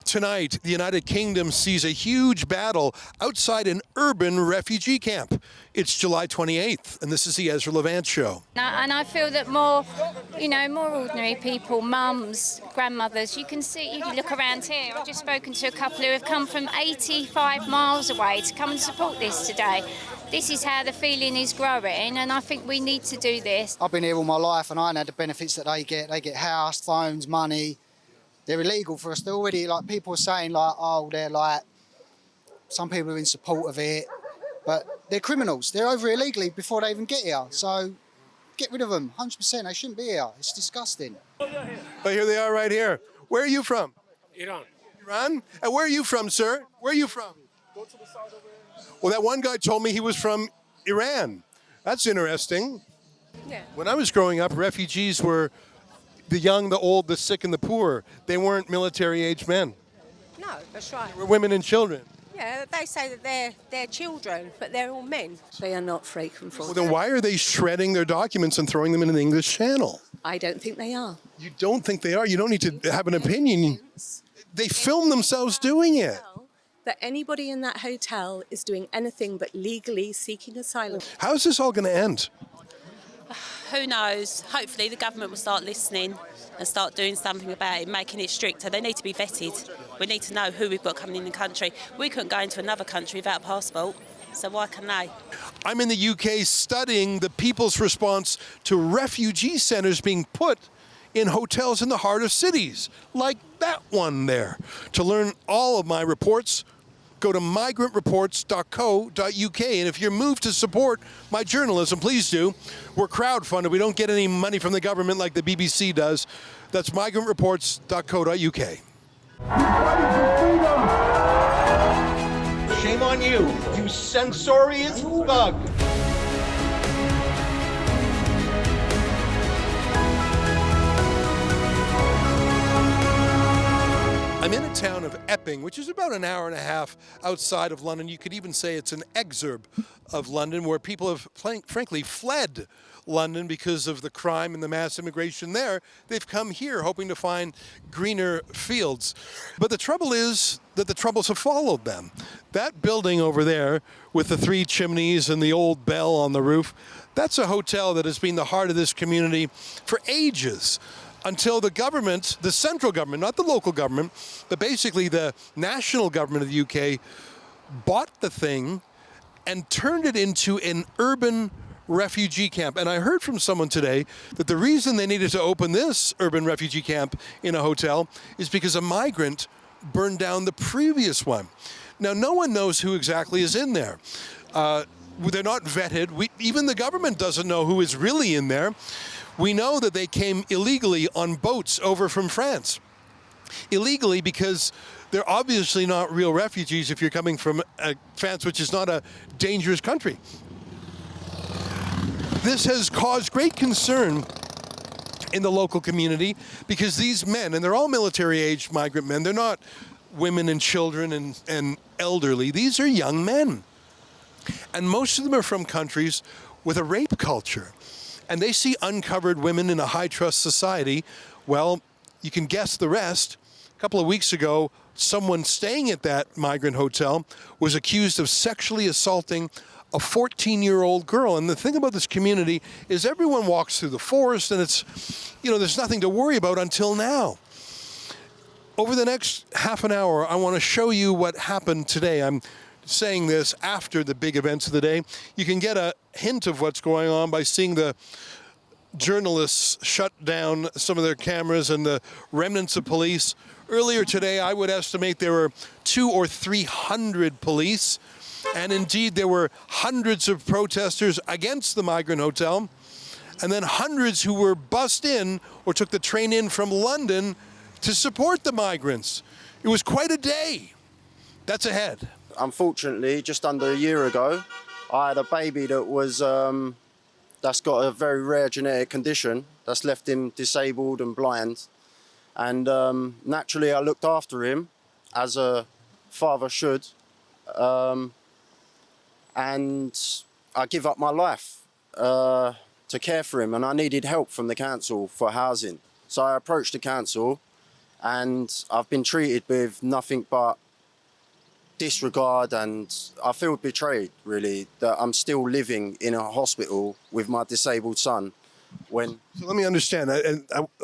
Tonight, the United Kingdom sees a huge battle outside an urban refugee camp. It's July 28th, and this is the Ezra Levant Show. And I feel that more ordinary people, mums, grandmothers, you can look around here. I've just spoken to a couple who have come from 85 miles away to come and support this today. This is how the feeling is growing, and I think we need to do this. I've been here all my life, and I know the benefits that they get. They get house, phones, money. They're illegal for us. They're already, like, people are saying, like, oh, they're like, some people are in support of it, but they're criminals. They're over illegally before they even get here. So get rid of them, 100%. They shouldn't be here. It's disgusting. Oh, here they are right here. Where are you from? Iran. Iran? And where are you from, sir? Where are you from? Go to the side over there. Well, that one guy told me he was from Iran. That's interesting. Yeah. When I was growing up, refugees were the young, the old, the sick, and the poor. They weren't military-aged men. No, that's right. They were women and children. Yeah, they say that they're children, but they're all men. They are not free from fraud. Well, then why are they shredding their documents and throwing them in an English channel? I don't think they are. You don't think they are? You don't need to have an opinion. They film themselves doing it. That anybody in that hotel is doing anything but legally seeking asylum. How is this all going to end? Who knows? Hopefully the government will start listening and start doing something about it, making it stricter. They need to be vetted. We need to know who we've got coming in the country. We couldn't go into another country without a passport, so why can they? I'm in the UK studying the people's response to refugee centres being put in hotels in the heart of cities, like that one there. To learn all of my reports, go to migrantreports.co.uk. And if you're moved to support my journalism, please do. We're crowdfunded. We don't get any money from the government like the BBC does. That's migrantreports.co.uk. Shame on you, you censorious bug. I'm in a town of Epping, which is about an hour and a half outside of London. You could even say it's an exurb of London, where people have, frankly, fled London because of the crime and the mass immigration there. They've come here hoping to find greener fields. But the trouble is that the troubles have followed them. That building over there with the 3 chimneys and the old bell on the roof, that's a hotel that has been the heart of this community for ages. Until the government, the central government, not the local government, but basically the national government of the UK, bought the thing and turned it into an urban refugee camp. And I heard from someone today that the reason they needed to open this urban refugee camp in a hotel is because a migrant burned down the previous one. Now, no one knows who exactly is in there. They're not vetted. Even the government doesn't know who is really in there. We know that they came illegally on boats over from France. Illegally because they're obviously not real refugees if you're coming from France, which is not a dangerous country. This has caused great concern in the local community because these men, and they're all military-aged migrant men, they're not women and children and elderly. These are young men. And most of them are from countries with a rape culture. And they see uncovered women in a high-trust society. Well, you can guess the rest. A couple of weeks ago, someone staying at that migrant hotel was accused of sexually assaulting a 14-year-old girl. And the thing about this community is everyone walks through the forest, and it's, there's nothing to worry about until now. Over the next half an hour, I want to show you what happened today. I'm saying this after the big events of the day. You can get a hint of what's going on by seeing the journalists shut down some of their cameras and the remnants of police. Earlier today, I would estimate there were 200 or 300 police, and indeed there were hundreds of protesters against the migrant hotel, and then hundreds who were bussed in or took the train in from London to support the migrants. It was quite a day. That's ahead. Unfortunately, just under a year ago, I had a baby that was that's got a very rare genetic condition that's left him disabled and blind. And naturally, I looked after him as a father should. And I give up my life to care for him, and I needed help from the council for housing. So I approached the council, and I've been treated with nothing but disregard, and I feel betrayed, really, that I'm still living in a hospital with my disabled son when... So let me understand,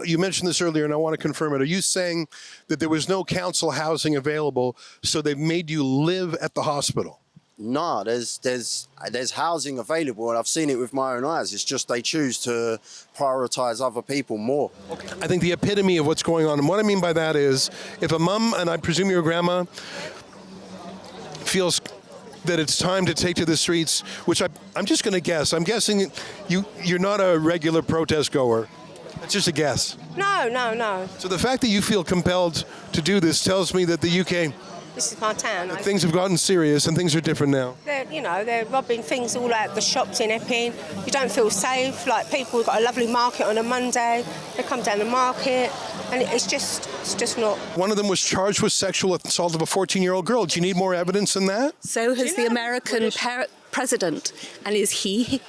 you mentioned this earlier and I want to confirm it. Are you saying that there was no council housing available, so they've made you live at the hospital? No, there's housing available, and I've seen it with my own eyes. It's just they choose to prioritise other people more. Okay. I think the epitome of what's going on, and what I mean by that is, if a mum, and I presume your grandma, feels that it's time to take to the streets, which I'm just going to guess. I'm guessing you're not a regular protest goer. It's just a guess. No. So the fact that you feel compelled to do this tells me that the UK... This is my town. Things have gotten serious and things are different now. They're robbing things all out of the shops in Epping. You don't feel safe. Like, people have got a lovely market on a Monday. They come down the market, and it's just not. One of them was charged with sexual assault of a 14-year-old girl. Do you need more evidence than that? So has the American president, and is he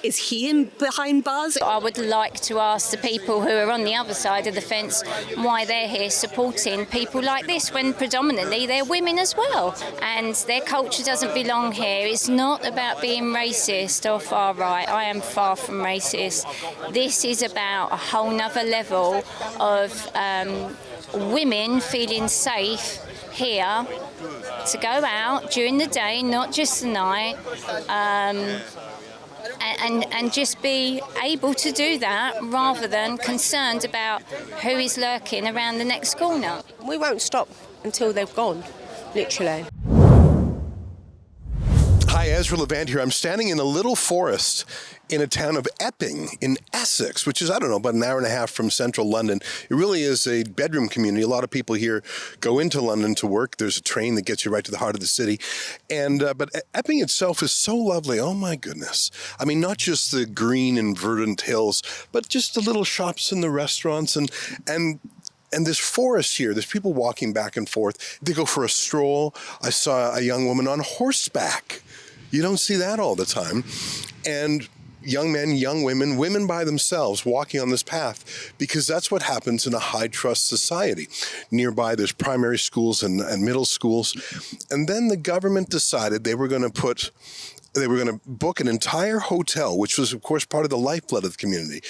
behind bars? I would like to ask the people who are on the other side of the fence why they're here supporting people like this, when predominantly they're women as well, and their culture doesn't belong here. It's not about being racist or far right. I am far from racist. This is about a whole nother level of women feeling safe here to go out during the day, not just the night, and just be able to do that rather than concerned about who is lurking around the next corner. We won't stop until they've gone, literally. Hi, Ezra Levant here. I'm standing in a little forest in a town of Epping in Essex, which is, I don't know, about an hour and a half from central London. It really is a bedroom community. A lot of people here go into London to work. There's a train that gets you right to the heart of the city. And but Epping itself is so lovely. Oh, my goodness. I mean, not just the green and verdant hills, but just the little shops and the restaurants and this forest here, there's people walking back and forth. They go for a stroll. I saw a young woman on horseback. You don't see that all the time. And young men, young women, women by themselves walking on this path, because that's what happens in a high-trust society. Nearby, there's primary schools and middle schools. And then the government decided they were going to book an entire hotel, which was, of course, part of the lifeblood of the community,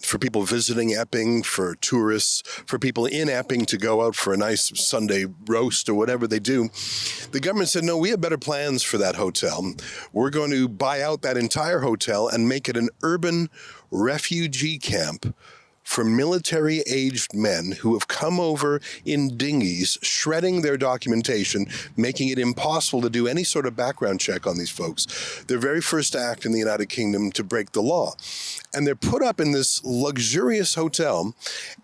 for people visiting Epping, for tourists, for people in Epping to go out for a nice Sunday roast or whatever they do. The government said, no, we have better plans for that hotel. We're going to buy out that entire hotel and make it an urban refugee camp for military-aged men who have come over in dinghies, shredding their documentation, making it impossible to do any sort of background check on these folks. Their very first act in the United Kingdom to break the law. And they're put up in this luxurious hotel,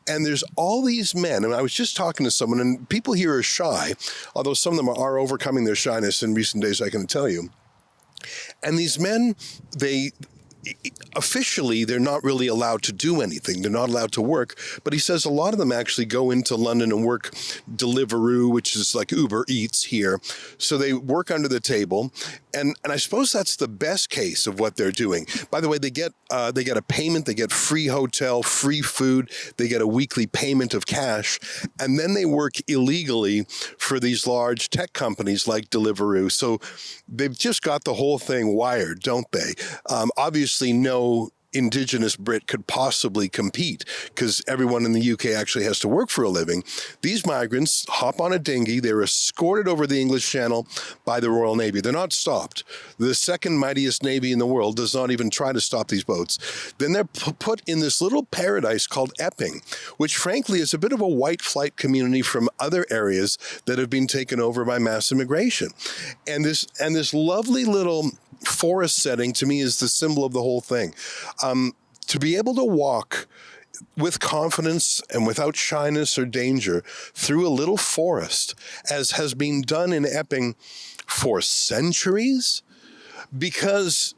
and there's all these men, and I was just talking to someone, and people here are shy, although some of them are overcoming their shyness in recent days, I can tell you. And these men, officially, they're not really allowed to do anything. They're not allowed to work. But he says a lot of them actually go into London and work Deliveroo, which is like Uber Eats here. So they work under the table. And I suppose that's the best case of what they're doing. By the way, they get a payment. They get free hotel, free food. They get a weekly payment of cash. And then they work illegally for these large tech companies like Deliveroo. So they've just got the whole thing wired, don't they? Obviously, no Indigenous Brit could possibly compete because everyone in the UK actually has to work for a living. These migrants hop on a dinghy. They're escorted over the English Channel by the Royal Navy. They're not stopped. The second mightiest navy in the world does not even try to stop these boats. Then they're put in this little paradise called Epping, which frankly is a bit of a white flight community from other areas that have been taken over by mass immigration. And this lovely little forest setting, to me, is the symbol of the whole thing. To be able to walk with confidence and without shyness or danger through a little forest, as has been done in Epping for centuries, because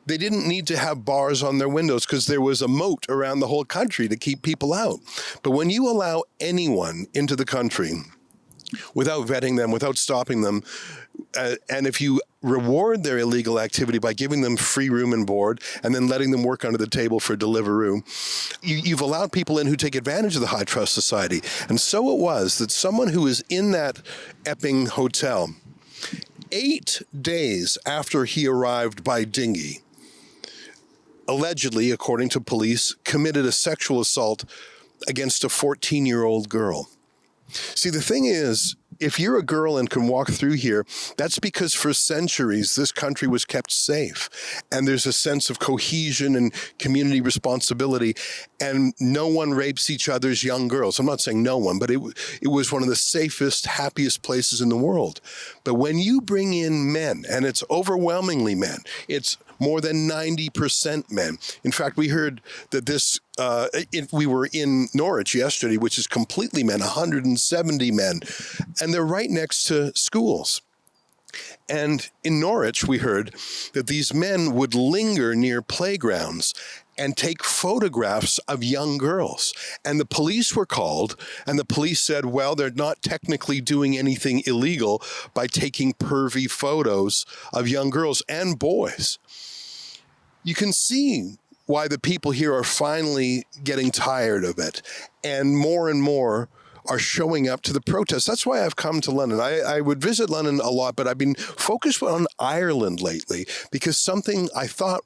they didn't need to have bars on their windows because there was a moat around the whole country to keep people out. But when you allow anyone into the country without vetting them, without stopping them, and if you reward their illegal activity by giving them free room and board and then letting them work under the table for Deliveroo, you've allowed people in who take advantage of the high trust society. And so it was that someone who was in that Epping hotel 8 days after he arrived by dinghy, allegedly, according to police, committed a sexual assault against a 14-year-old girl. See, the thing is, if you're a girl and can walk through here, that's because for centuries this country was kept safe. And there's a sense of cohesion and community responsibility. And no one rapes each other's young girls. I'm not saying no one, but it was one of the safest, happiest places in the world. But when you bring in men, and it's overwhelmingly men, it's more than 90% men. In fact, we heard that we were in Norwich yesterday, which is completely men, 170 men, and they're right next to schools. And in Norwich, we heard that these men would linger near playgrounds and take photographs of young girls. And the police were called, and the police said, well, they're not technically doing anything illegal by taking pervy photos of young girls and boys. You can see why the people here are finally getting tired of it, and more are showing up to the protests. That's why I've come to London. I would visit London a lot, but I've been focused on Ireland lately because something I thought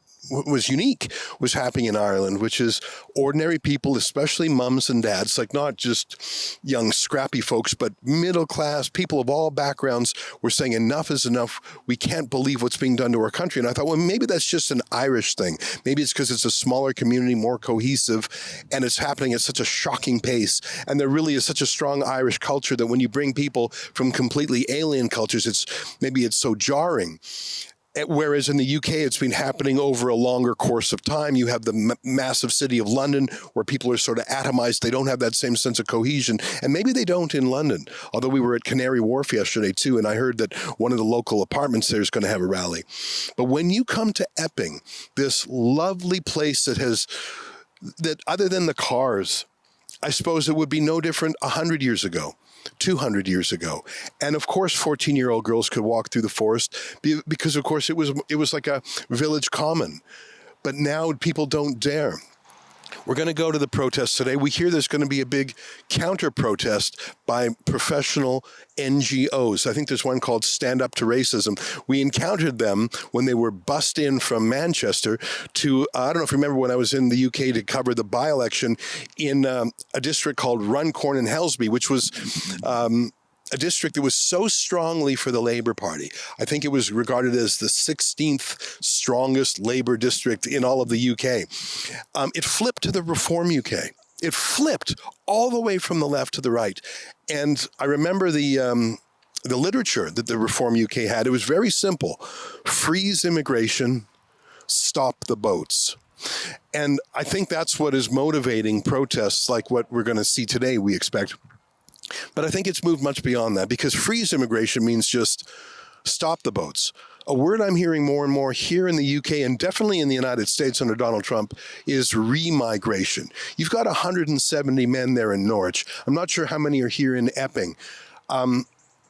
was unique was happening in Ireland, which is ordinary people, especially mums and dads, like not just young scrappy folks, but middle class people of all backgrounds were saying enough is enough. We can't believe what's being done to our country. And I thought, well, maybe that's just an Irish thing. Maybe it's because it's a smaller community, more cohesive, and it's happening at such a shocking pace. And there really is such a strong Irish culture that when you bring people from completely alien cultures, it's so jarring. Whereas in the UK, it's been happening over a longer course of time. You have the massive city of London where people are sort of atomized. They don't have that same sense of cohesion. And maybe they don't in London. Although we were at Canary Wharf yesterday, too, and I heard that one of the local apartments there is going to have a rally. But when you come to Epping, this lovely place that other than the cars, I suppose it would be no different 100 years ago. 200 years ago. And of course, 14-year-old girls could walk through the forest because, of course, it was like a village common. But now people don't dare. We're going to go to the protest today. We hear there's going to be a big counter-protest by professional NGOs. I think there's one called Stand Up to Racism. We encountered them when they were bussed in from Manchester to, I don't know if you remember when I was in the UK to cover the by-election in a district called Runcorn and Helsby, which was a district that was so strongly for the Labour Party. I think it was regarded as the 16th strongest Labour district in all of the UK. It flipped to the Reform UK. It flipped all the way from the left to the right. And I remember the literature that the Reform UK had. It was very simple. Freeze immigration, stop the boats. And I think that's what is motivating protests like what we're going to see today, we expect. But I think it's moved much beyond that because freeze immigration means just stop the boats. A word I'm hearing more and more here in the UK and definitely in the United States under Donald Trump is remigration. You've got 170 men there in Norwich. I'm not sure how many are here in Epping.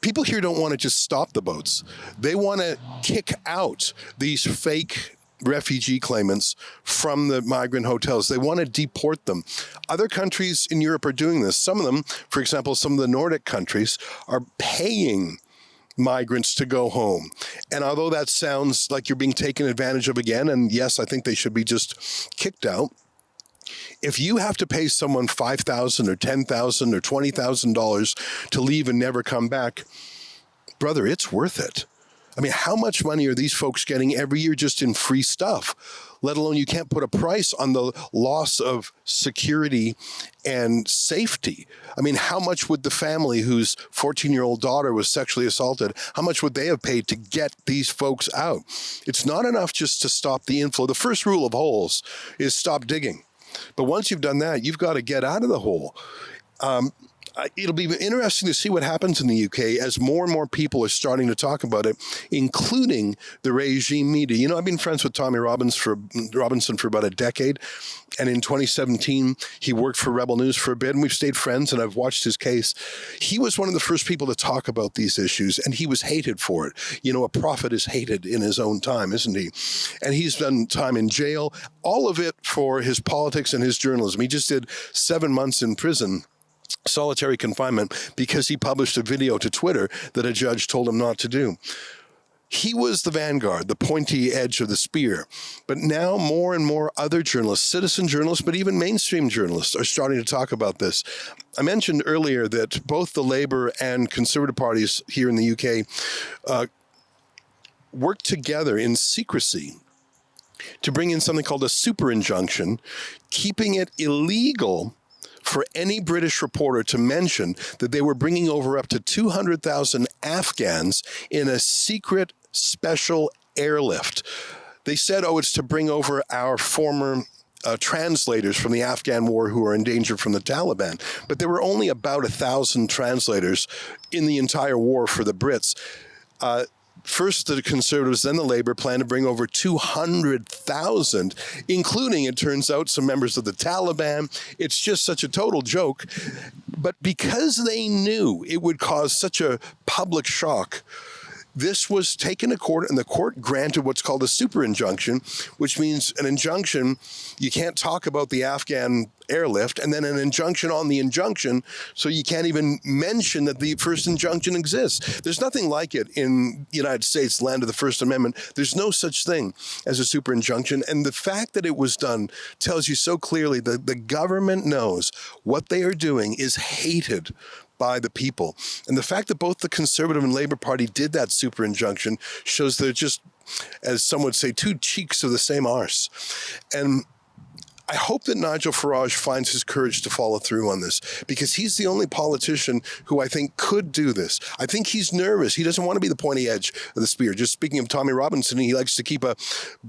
People here don't want to just stop the boats. They want to kick out these fake refugee claimants from the migrant hotels. They want to deport them. Other countries in Europe are doing this. Some of them, for example, some of the Nordic countries are paying migrants to go home. And although that sounds like you're being taken advantage of again, and yes, I think they should be just kicked out, if you have to pay someone $5,000 or $10,000 or $20,000 to leave and never come back, brother, it's worth it. I mean, how much money are these folks getting every year just in free stuff? Let alone you can't put a price on the loss of security and safety. I mean, how much would the family whose 14-year-old daughter was sexually assaulted, how much would they have paid to get these folks out? It's not enough just to stop the inflow. The first rule of holes is stop digging. But once you've done that, you've got to get out of the hole. It'll be interesting to see what happens in the UK as more and more people are starting to talk about it, including the regime media. You know, I've been friends with Tommy Robinson for about a decade. And in 2017, he worked for Rebel News for a bit, and we've stayed friends, and I've watched his case. He was one of the first people to talk about these issues, and he was hated for it. You know, a prophet is hated in his own time, isn't he? And he's done time in jail, all of it for his politics and his journalism. He just did 7 months in prison, solitary confinement, because he published a video to Twitter that a judge told him not to do. He was the vanguard, the pointy edge of the spear. But now more and more other journalists, citizen journalists, but even mainstream journalists are starting to talk about this. I mentioned earlier that both the Labour and Conservative parties here in the UK work together in secrecy to bring in something called a super injunction, keeping it illegal for any British reporter to mention that they were bringing over up to 200,000 Afghans in a secret special airlift. They said, it's to bring over our former translators from the Afghan war who are in danger from the Taliban. But there were only about 1,000 translators in the entire war for the Brits. First the Conservatives, then the Labour plan to bring over 200,000, including, it turns out, some members of the Taliban. It's just such a total joke. But because they knew it would cause such a public shock, this was taken to court, and the court granted what's called a super injunction, which means an injunction, you can't talk about the Afghan airlift, and then an injunction on the injunction, so you can't even mention that the first injunction exists. There's nothing like it in the United States, land of the First Amendment. There's no such thing as a super injunction, and the fact that it was done tells you so clearly that the government knows what they are doing is hated by the people. And the fact that both the Conservative and Labour Party did that super injunction shows they're just, as some would say, two cheeks of the same arse. And I hope that Nigel Farage finds his courage to follow through on this, because he's the only politician who I think could do this. I think he's nervous. He doesn't want to be the pointy edge of the spear. Just speaking of Tommy Robinson, he likes to keep a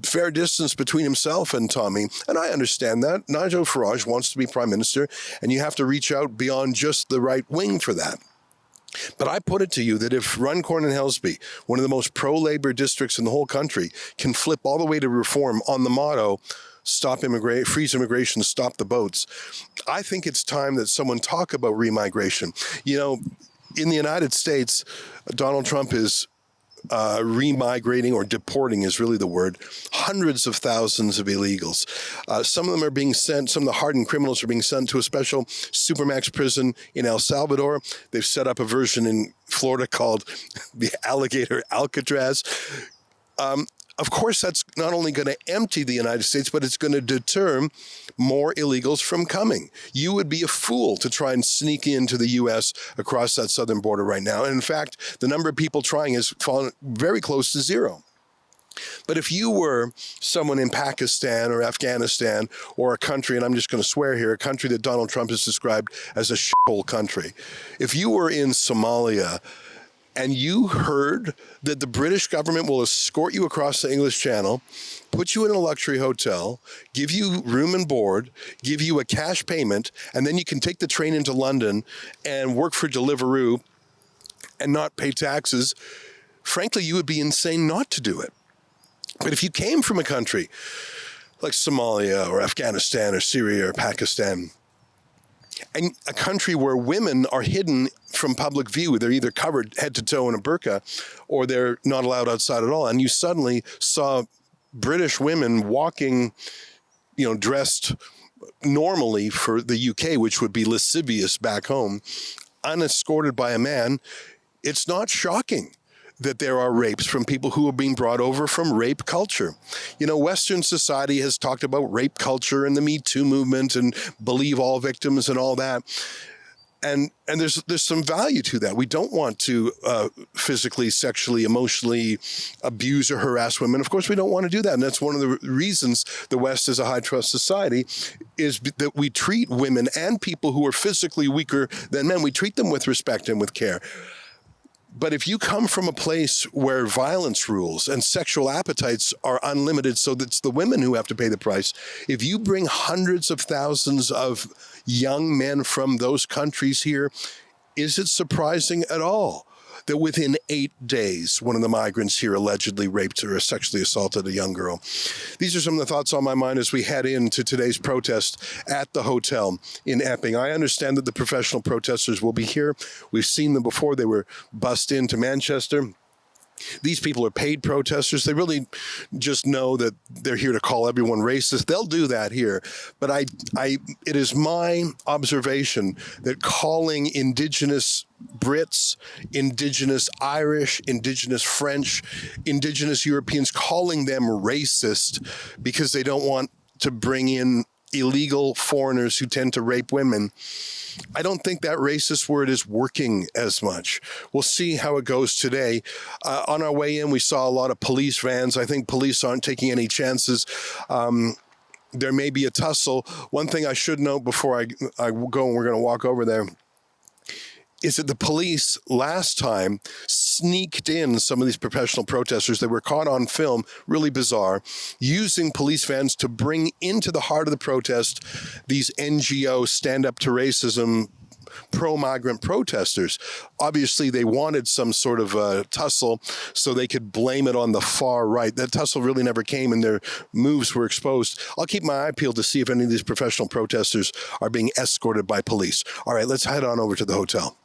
fair distance between himself and Tommy. And I understand that. Nigel Farage wants to be Prime Minister, and you have to reach out beyond just the right wing for that. But I put it to you that if Runcorn and Helsby, one of the most pro-Labour districts in the whole country, can flip all the way to reform on the motto, freeze immigration, stop the boats, I think it's time that someone talk about remigration. You know, in the United States, Donald Trump is remigrating, or deporting is really the word, hundreds of thousands of illegals. Some of them are being sent, some of the hardened criminals are being sent to a special supermax prison in El Salvador. They've set up a version in Florida called the Alligator Alcatraz. Of course, that's not only going to empty the United States, but it's going to deter more illegals from coming. You would be a fool to try and sneak into the U.S. across that southern border right now. And in fact, the number of people trying has fallen very close to zero. But if you were someone in Pakistan or Afghanistan, or a country, and I'm just going to swear here, a country that Donald Trump has described as a shithole country, if you were in Somalia, and you heard that the British government will escort you across the English Channel, put you in a luxury hotel, give you room and board, give you a cash payment, and then you can take the train into London and work for Deliveroo and not pay taxes, frankly, you would be insane not to do it. But if you came from a country like Somalia or Afghanistan or Syria or Pakistan, and a country where women are hidden from public view, they're either covered head to toe in a burqa, or they're not allowed outside at all, and you suddenly saw British women walking, dressed normally for the UK, which would be lascivious back home, unescorted by a man, it's not shocking that there are rapes from people who are being brought over from rape culture. Western society has talked about rape culture and the Me Too movement and believe all victims and all that. And there's some value to that. We don't want to physically, sexually, emotionally abuse or harass women. Of course, we don't want to do that. And that's one of the reasons the West is a high trust society, is that we treat women and people who are physically weaker than men, we treat them with respect and with care. But if you come from a place where violence rules and sexual appetites are unlimited, so that it's the women who have to pay the price, if you bring hundreds of thousands of young men from those countries here, Is it surprising at all that within 8 days, one of the migrants here allegedly raped or sexually assaulted a young girl? These are some of the thoughts on my mind as we head into today's protest at the hotel in Epping. I understand that the professional protesters will be here. We've seen them before. They were bussed into Manchester. These people are paid protesters. They really just know that they're here to call everyone racist. They'll do that here. But it is my observation that calling Indigenous Brits, Indigenous Irish, Indigenous French, Indigenous Europeans, calling them racist because they don't want to bring in illegal foreigners who tend to rape women, I don't think that racist word is working as much. We'll see how it goes today. On our way in, we saw a lot of police vans. I think police aren't taking any chances. There may be a tussle. One thing I should note before I go, and we're going to walk over there, is that the police last time sneaked in some of these professional protesters. They were caught on film, really bizarre, using police vans to bring into the heart of the protest these NGO Stand Up to Racism pro-migrant protesters. Obviously, they wanted some sort of tussle so they could blame it on the far right. That tussle really never came and their moves were exposed. I'll keep my eye peeled to see if any of these professional protesters are being escorted by police. All right, let's head on over to the hotel.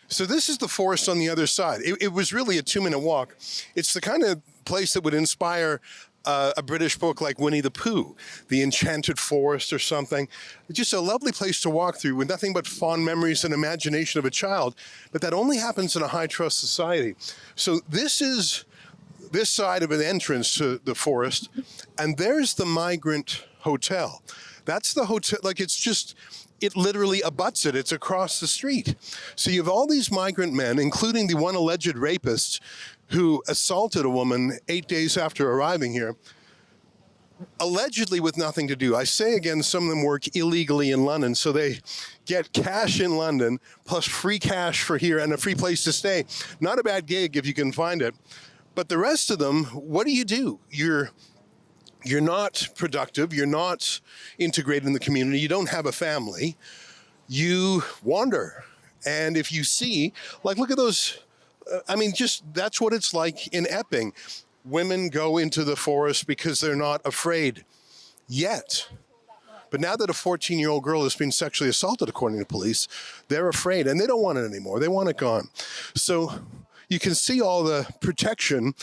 So this is the forest on the other side. It was really a 2-minute walk. It's the kind of place that would inspire a British book like Winnie the Pooh, The Enchanted Forest or something. It's just a lovely place to walk through with nothing but fond memories and imagination of a child. But that only happens in a high-trust society. So this is this side of an entrance to the forest, and there's the migrant hotel. That's the hotel, like it literally abuts it. It's across the street. So you have all these migrant men, including the one alleged rapist who assaulted a woman 8 days after arriving here, allegedly with nothing to do. I say again, some of them work illegally in London, so they get cash in London plus free cash for here and a free place to stay. Not a bad gig if you can find it. But the rest of them, what do? You're not productive. You're not integrated in the community. You don't have a family. You wander. And if you see, like, look at those, that's what it's like in Epping. Women go into the forest because they're not afraid yet. But now that a 14-year-old girl has been sexually assaulted, according to police, they're afraid and they don't want it anymore. They want it gone. So you can see all the protection,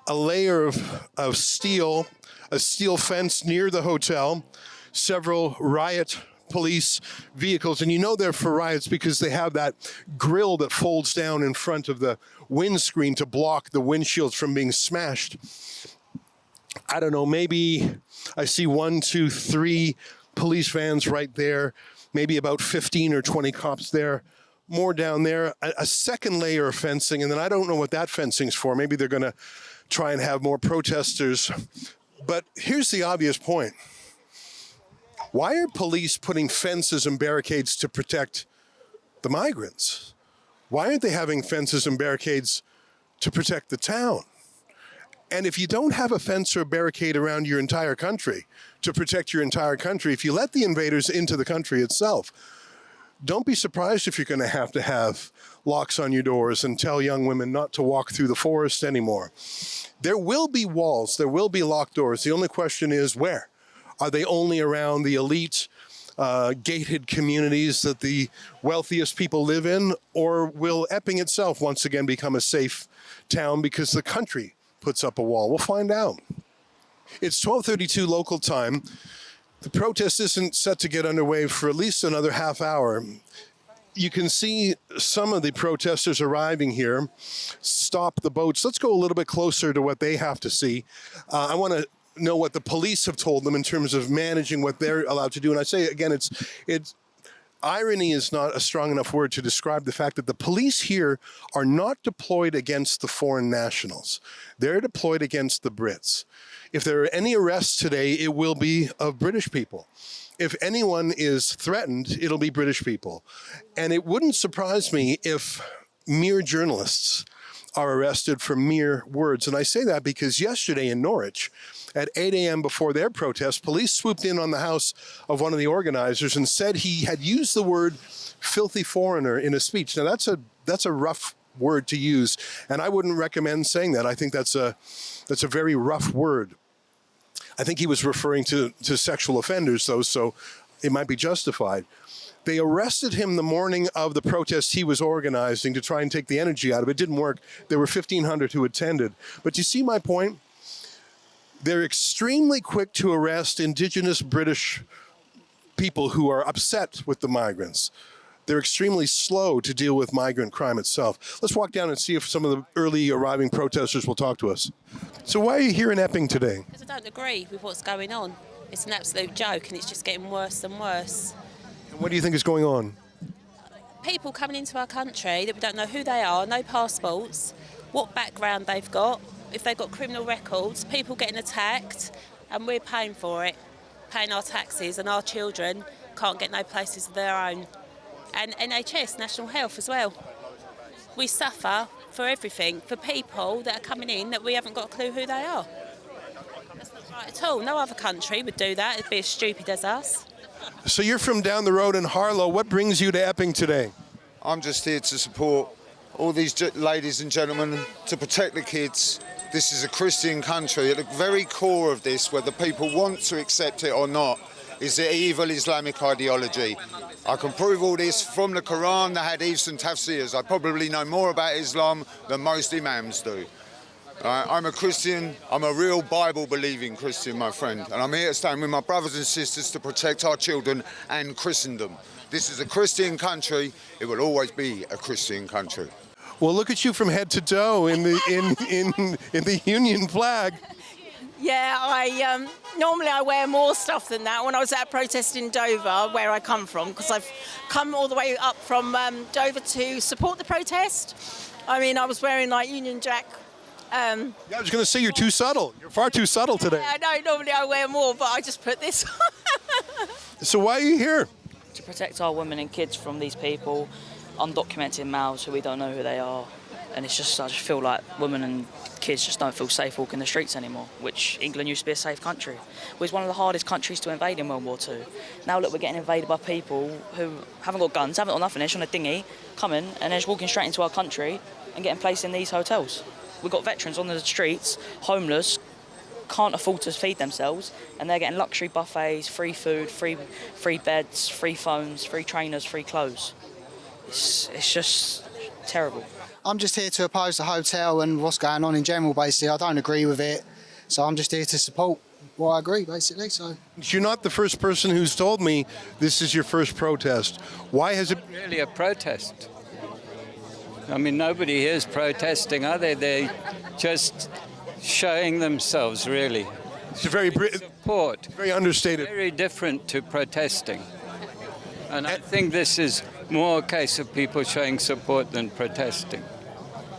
a layer of steel, a steel fence near the hotel, several riot police vehicles, and you know they're for riots because they have that grill that folds down in front of the windscreen to block the windshields from being smashed. I don't know, maybe I see 1, 2, 3 police vans right there, maybe about 15 or 20 cops there. More down there, a second layer of fencing, and then I don't know what that fencing's for. Maybe they're going to try and have more protesters. But here's the obvious point. Why are police putting fences and barricades to protect the migrants? Why aren't they having fences and barricades to protect the town? And if you don't have a fence or a barricade around your entire country to protect your entire country, if you let the invaders into the country itself, don't be surprised if you're going to have locks on your doors and tell young women not to walk through the forest anymore. There will be walls. There will be locked doors. The only question is where? Are they only around the elite, gated communities that the wealthiest people live in? Or will Epping itself once again become a safe town because the country puts up a wall? We'll find out. It's 12:32 local time. The protest isn't set to get underway for at least another half hour. You can see some of the protesters arriving here stop the boats. Let's go a little bit closer to what they have to see. I want to know what the police have told them in terms of managing what they're allowed to do. And I say again, it's irony is not a strong enough word to describe the fact that the police here are not deployed against the foreign nationals. They're deployed against the Brits. If there are any arrests today, it will be of British people. If anyone is threatened, it'll be British people. And it wouldn't surprise me if mere journalists are arrested for mere words. And I say that because yesterday in Norwich, at 8 a.m. before their protest, police swooped in on the house of one of the organizers and said he had used the word filthy foreigner in a speech. Now that's a rough word to use, and I wouldn't recommend saying that. I think that's a very rough word. I think he was referring to sexual offenders, though, so it might be justified. They arrested him the morning of the protest he was organizing to try and take the energy out of it. It didn't work. There were 1,500 who attended. But you see my point? They're extremely quick to arrest indigenous British people who are upset with the migrants. They're extremely slow to deal with migrant crime itself. Let's walk down and see if some of the early arriving protesters will talk to us. So why are you here in Epping today? Because I don't agree with what's going on. It's an absolute joke and it's just getting worse and worse. And what do you think is going on? People coming into our country that we don't know who they are, no passports, what background they've got, if they've got criminal records, people getting attacked, and we're paying for it, paying our taxes, and our children can't get no places of their own. And NHS, National Health as well. We suffer for everything, for people that are coming in that we haven't got a clue who they are. That's not right at all. No other country would do that. It'd be as stupid as us. So you're from down the road in Harlow. What brings you to Epping today? I'm just here to support all these ladies and gentlemen, to protect the kids. This is a Christian country. At the very core of this, whether people want to accept it or not, is the evil Islamic ideology. I can prove all this from the Quran, the Hadiths and Tafsirs. I probably know more about Islam than most imams do. I'm a Christian, I'm a real Bible-believing Christian, my friend, and I'm here to stand with my brothers and sisters to protect our children and Christendom. This is a Christian country, it will always be a Christian country. Well, look at you from head to toe in the Union flag. Yeah, normally I wear more stuff than that. When I was at a protest in Dover, where I come from, because I've come all the way up from Dover to support the protest. I mean, I was wearing like Union Jack. Yeah, I was going to say you're too subtle. You're far too subtle today. Yeah, I know, normally I wear more, but I just put this on. So why are you here? To protect our women and kids from these people, undocumented males who we don't know who they are. And it's just, I just feel like women and kids just don't feel safe walking the streets anymore, which England used to be a safe country. It was one of the hardest countries to invade in World War II. Now look, we're getting invaded by people who haven't got guns, haven't got nothing, they're just on a dinghy, coming and they're just walking straight into our country and getting placed in these hotels. We've got veterans on the streets, homeless, can't afford to feed themselves, and they're getting luxury buffets, free food, free beds, free phones, free trainers, free clothes. It's just terrible. I'm just here to oppose the hotel and what's going on in general, basically. I don't agree with it, so I'm just here to support what I agree, basically. So you're not the first person who's told me this is your first protest. Why has it really a protest? I mean, nobody here is protesting, are they? They're just showing themselves, really. It's a very support, very understated, very different to protesting. And I think this is more a case of people showing support than protesting.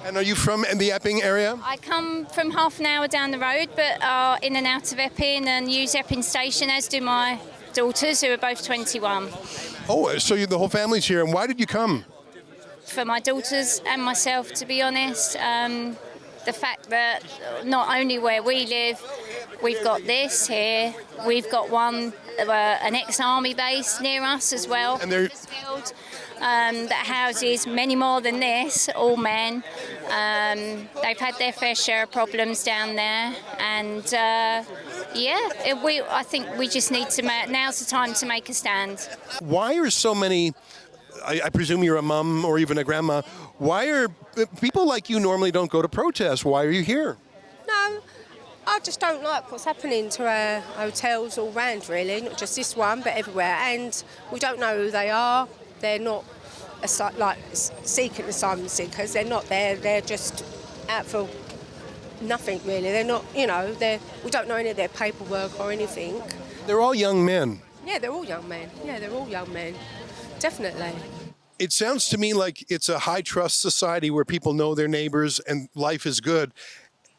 And are you from the Epping area? I come from half an hour down the road, but are in and out of Epping and use Epping Station, as do my daughters, who are both 21. Oh, so the whole family's here. And why did you come? For my daughters and myself, to be honest. The fact that not only where we live, we've got this here, we've got an ex-army base near us as well, and that houses many more than this, all men. They've had their fair share of problems down there, and I think we just need to. Now's the time to make a stand. Why are so many? I presume you're a mum or even a grandma. Why are people like you normally don't go to protests? Why are you here? No, I just don't like what's happening to our hotels all round, really, not just this one, but everywhere. And we don't know who they are. They're not seeking asylum seekers. They're not there. They're just out for nothing, really. They're not, we don't know any of their paperwork or anything. They're all young men. Yeah, they're all young men. Yeah, they're all young men. Definitely. It sounds to me like it's a high-trust society where people know their neighbors and life is good.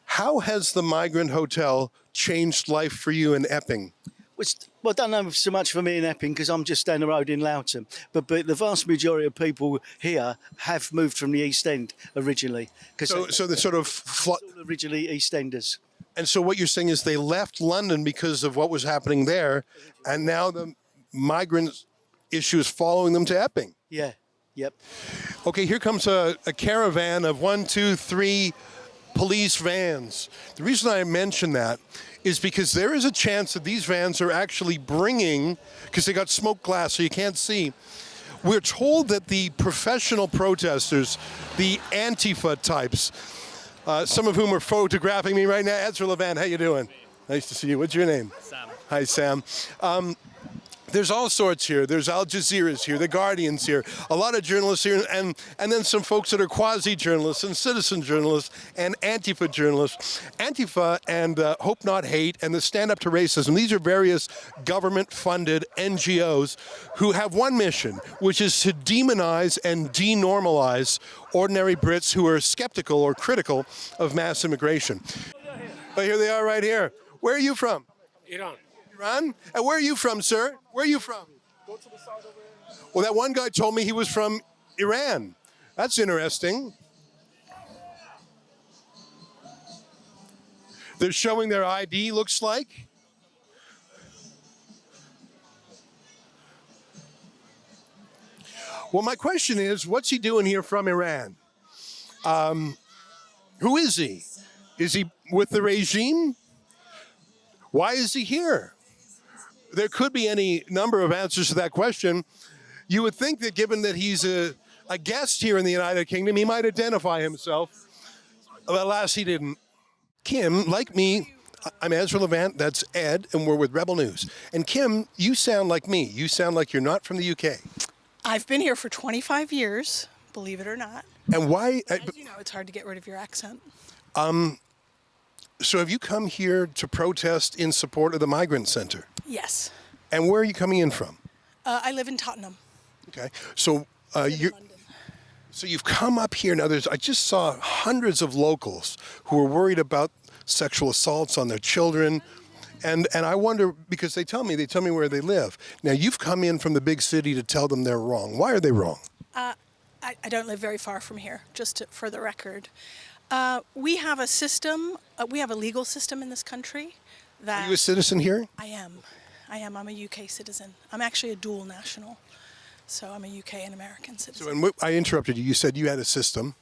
How has the migrant hotel changed life for you in Epping? Well, I don't know so much for me in Epping because I'm just down the road in Loughton. But the vast majority of people here have moved from the East End originally. So they're sort of originally East Enders. And so what you're saying is they left London because of what was happening there, and now the migrant issue is following them to Epping. Yeah. Yep. Okay, here comes a caravan of 1, 2, 3 police vans. The reason I mention that is because there is a chance that these vans are actually bringing, because they got smoke glass so you can't see. We're told that the professional protesters, the Antifa types, some of whom are photographing me right now. Ezra Levant, how you doing? Nice to see you. What's your name? Sam. Hi, Sam. There's all sorts here. There's Al Jazeera's here, The Guardian's here, a lot of journalists here, and then some folks that are quasi-journalists and citizen journalists and Antifa journalists. Antifa and Hope Not Hate and the Stand Up to Racism, these are various government-funded NGOs who have one mission, which is to demonize and denormalize ordinary Brits who are skeptical or critical of mass immigration. But here they are right here. Where are you from? Iran. Iran? And where are you from, sir? Where are you from? Go to the side over here. Well, that one guy told me he was from Iran. That's interesting. They're showing their ID, looks like. Well, my question is, what's he doing here from Iran? Who is he? Is he with the regime? Why is he here? There could be any number of answers to that question. You would think that given that he's a guest here in the United Kingdom, he might identify himself. But alas, he didn't. Kim, like me, I'm Ezra Levant, that's Ed, and we're with Rebel News. And Kim, you sound like me. You sound like you're not from the UK. I've been here for 25 years, believe it or not. And why? As you know, it's hard to get rid of your accent. So have you come here to protest in support of the Migrant Center? Yes. And where are you coming in from? I live in Tottenham. Okay. So you've come up here. Now, I just saw hundreds of locals who are worried about sexual assaults on their children. And I wonder, because they tell me where they live. Now, you've come in from the big city to tell them they're wrong. Why are they wrong? I don't live very far from here, for the record. We have a system, we have a legal system in this country that... Are you a citizen here? I am. I'm a UK citizen. I'm actually a dual national. So I'm a UK and American citizen. So I interrupted you. You said you had a system.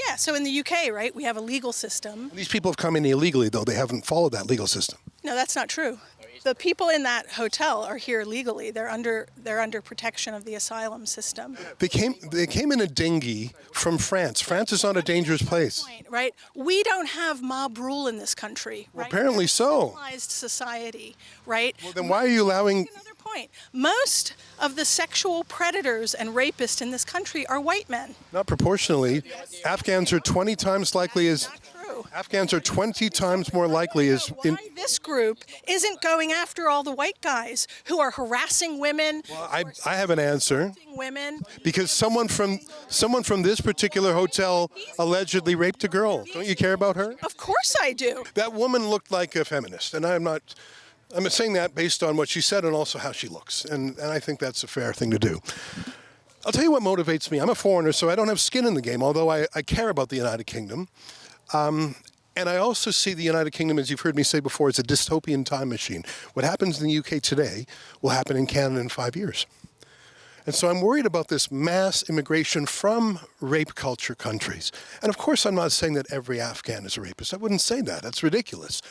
Yeah, so in the UK, right, we have a legal system. These people have come in illegally, though. They haven't followed that legal system. No, that's not true. The people in that hotel are here legally. They're under protection of the asylum system. They came in a dinghy from France. France is not a dangerous place. Right? We don't have mob rule in this country. Well, right? apparently so. Civilized society, right? Well, then why are you allowing... Another point. Most of the sexual predators and rapists in this country are white men. Not proportionally. Afghans are 20 times likely as... Afghans are 20 times more likely as... Why this group isn't going after all the white guys who are harassing women? Well, I have an answer. Women. Because someone from this particular hotel allegedly raped a girl. Don't you care about her? Of course I do. That woman looked like a feminist, and I'm saying that based on what she said and also how she looks, and I think that's a fair thing to do. I'll tell you what motivates me. I'm a foreigner, so I don't have skin in the game, although I care about the United Kingdom. And I also see the United Kingdom, as you've heard me say before, as a dystopian time machine. What happens in the UK today will happen in Canada in 5 years. And so I'm worried about this mass immigration from rape culture countries. And of course, I'm not saying that every Afghan is a rapist. I wouldn't say that. That's ridiculous.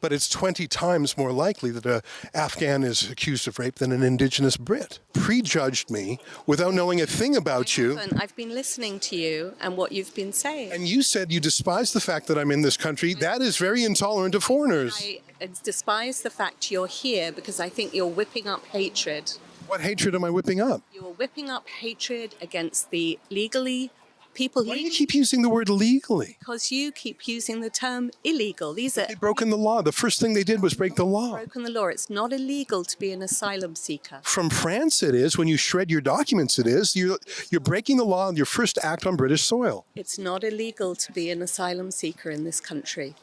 But it's 20 times more likely that an Afghan is accused of rape than an indigenous Brit. Prejudged me without knowing a thing about you. I've been listening to you and what you've been saying. And you said you despise the fact that I'm in this country. That is very intolerant of foreigners. I despise the fact you're here because I think you're whipping up hatred. What hatred am I whipping up? You're whipping up hatred against the legally people. Why do you keep using the word legally? Because you keep using the term illegal. They've broken the law. The first thing they did was break the law. Broken the law. It's not illegal to be an asylum seeker. From France it is. When you shred your documents it is. You're breaking the law on your first act on British soil. It's not illegal to be an asylum seeker in this country.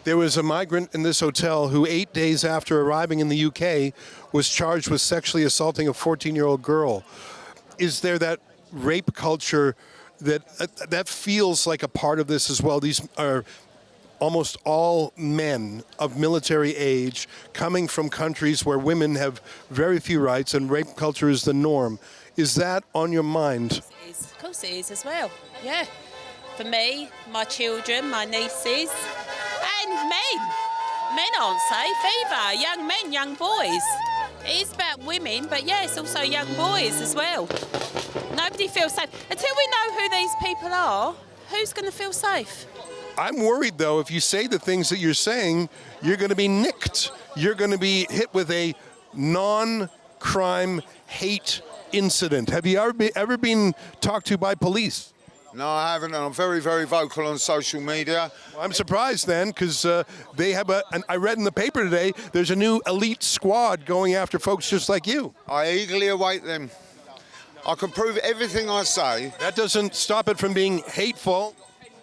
There was a migrant in this hotel who 8 days after arriving in the UK was charged with sexually assaulting a 14-year-old girl. Is there that rape culture that feels like a part of this as well? These are almost all men of military age coming from countries where women have very few rights and rape culture is the norm. Is that on your mind? Of course it is as well, yeah. For me, my children, my nieces, and men. Men aren't safe either. Young men, young boys. It is about women, but yeah, it's also young boys as well. Nobody feels safe. Until we know who these people are, who's going to feel safe? I'm worried, though, if you say the things that you're saying, you're going to be nicked. You're going to be hit with a non-crime hate incident. Have you ever been talked to by police? No, I haven't, and I'm very, very vocal on social media. Well, I'm surprised then, because they have I read in the paper today, there's a new elite squad going after folks just like you. I eagerly await them. I can prove everything I say. That doesn't stop it from being hateful.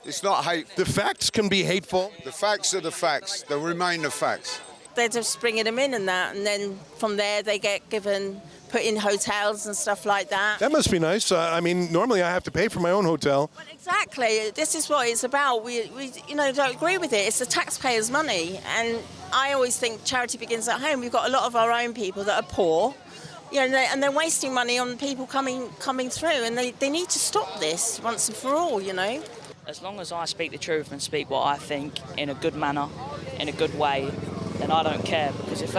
It's not hate. The facts can be hateful. The facts are the facts. They remain the facts. They're just bringing them in and that, and then from there they get put in hotels and stuff like that. That must be nice. I mean, normally I have to pay for my own hotel. Well, exactly. This is what it's about. We don't agree with it. It's the taxpayers' money, and I always think charity begins at home. We've got a lot of our own people that are poor, and they're wasting money on people coming through, and they need to stop this once and for all. As long as I speak the truth and speak what I think in a good manner, in a good way, then I don't care. Because if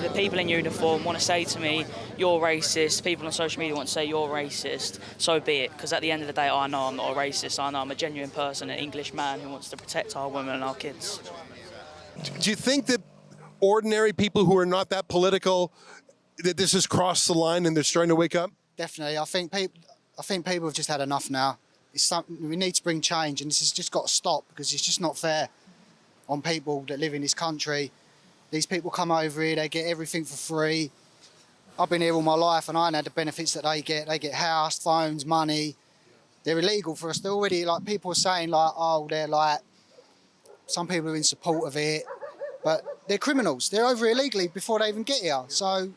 the people in uniform want to say to me, you're racist, people on social media want to say you're racist, so be it. Because at the end of the day, I know I'm not a racist. I know I'm a genuine person, an English man who wants to protect our women and our kids. Do you think that ordinary people who are not that political, that this has crossed the line and they're starting to wake up? Definitely. I think people have just had enough now. It's something we need to bring change, and this has just got to stop because it's just not fair on people that live in this country. These people come over here, they get everything for free. I've been here all my life and I ain't had the benefits that they get. They get house, phones, money. They're illegal for us. They're already, like, people are saying, like, oh, they're like, some people are in support of it, but they're criminals. They're over here illegally before they even get here. So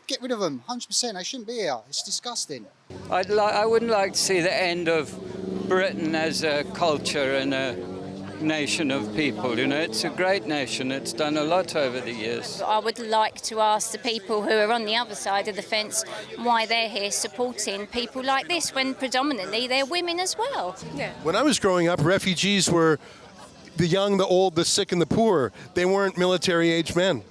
get rid of them, 100%. They shouldn't be here. It's disgusting. I wouldn't like to see the end of Britain as a culture and a nation of people. It's a great nation. It's done a lot over the years. I would like to ask the people who are on the other side of the fence why they're here supporting people like this when predominantly they're women as well. Yeah. When I was growing up, refugees were the young, the old, the sick, and the poor. They weren't military-aged men.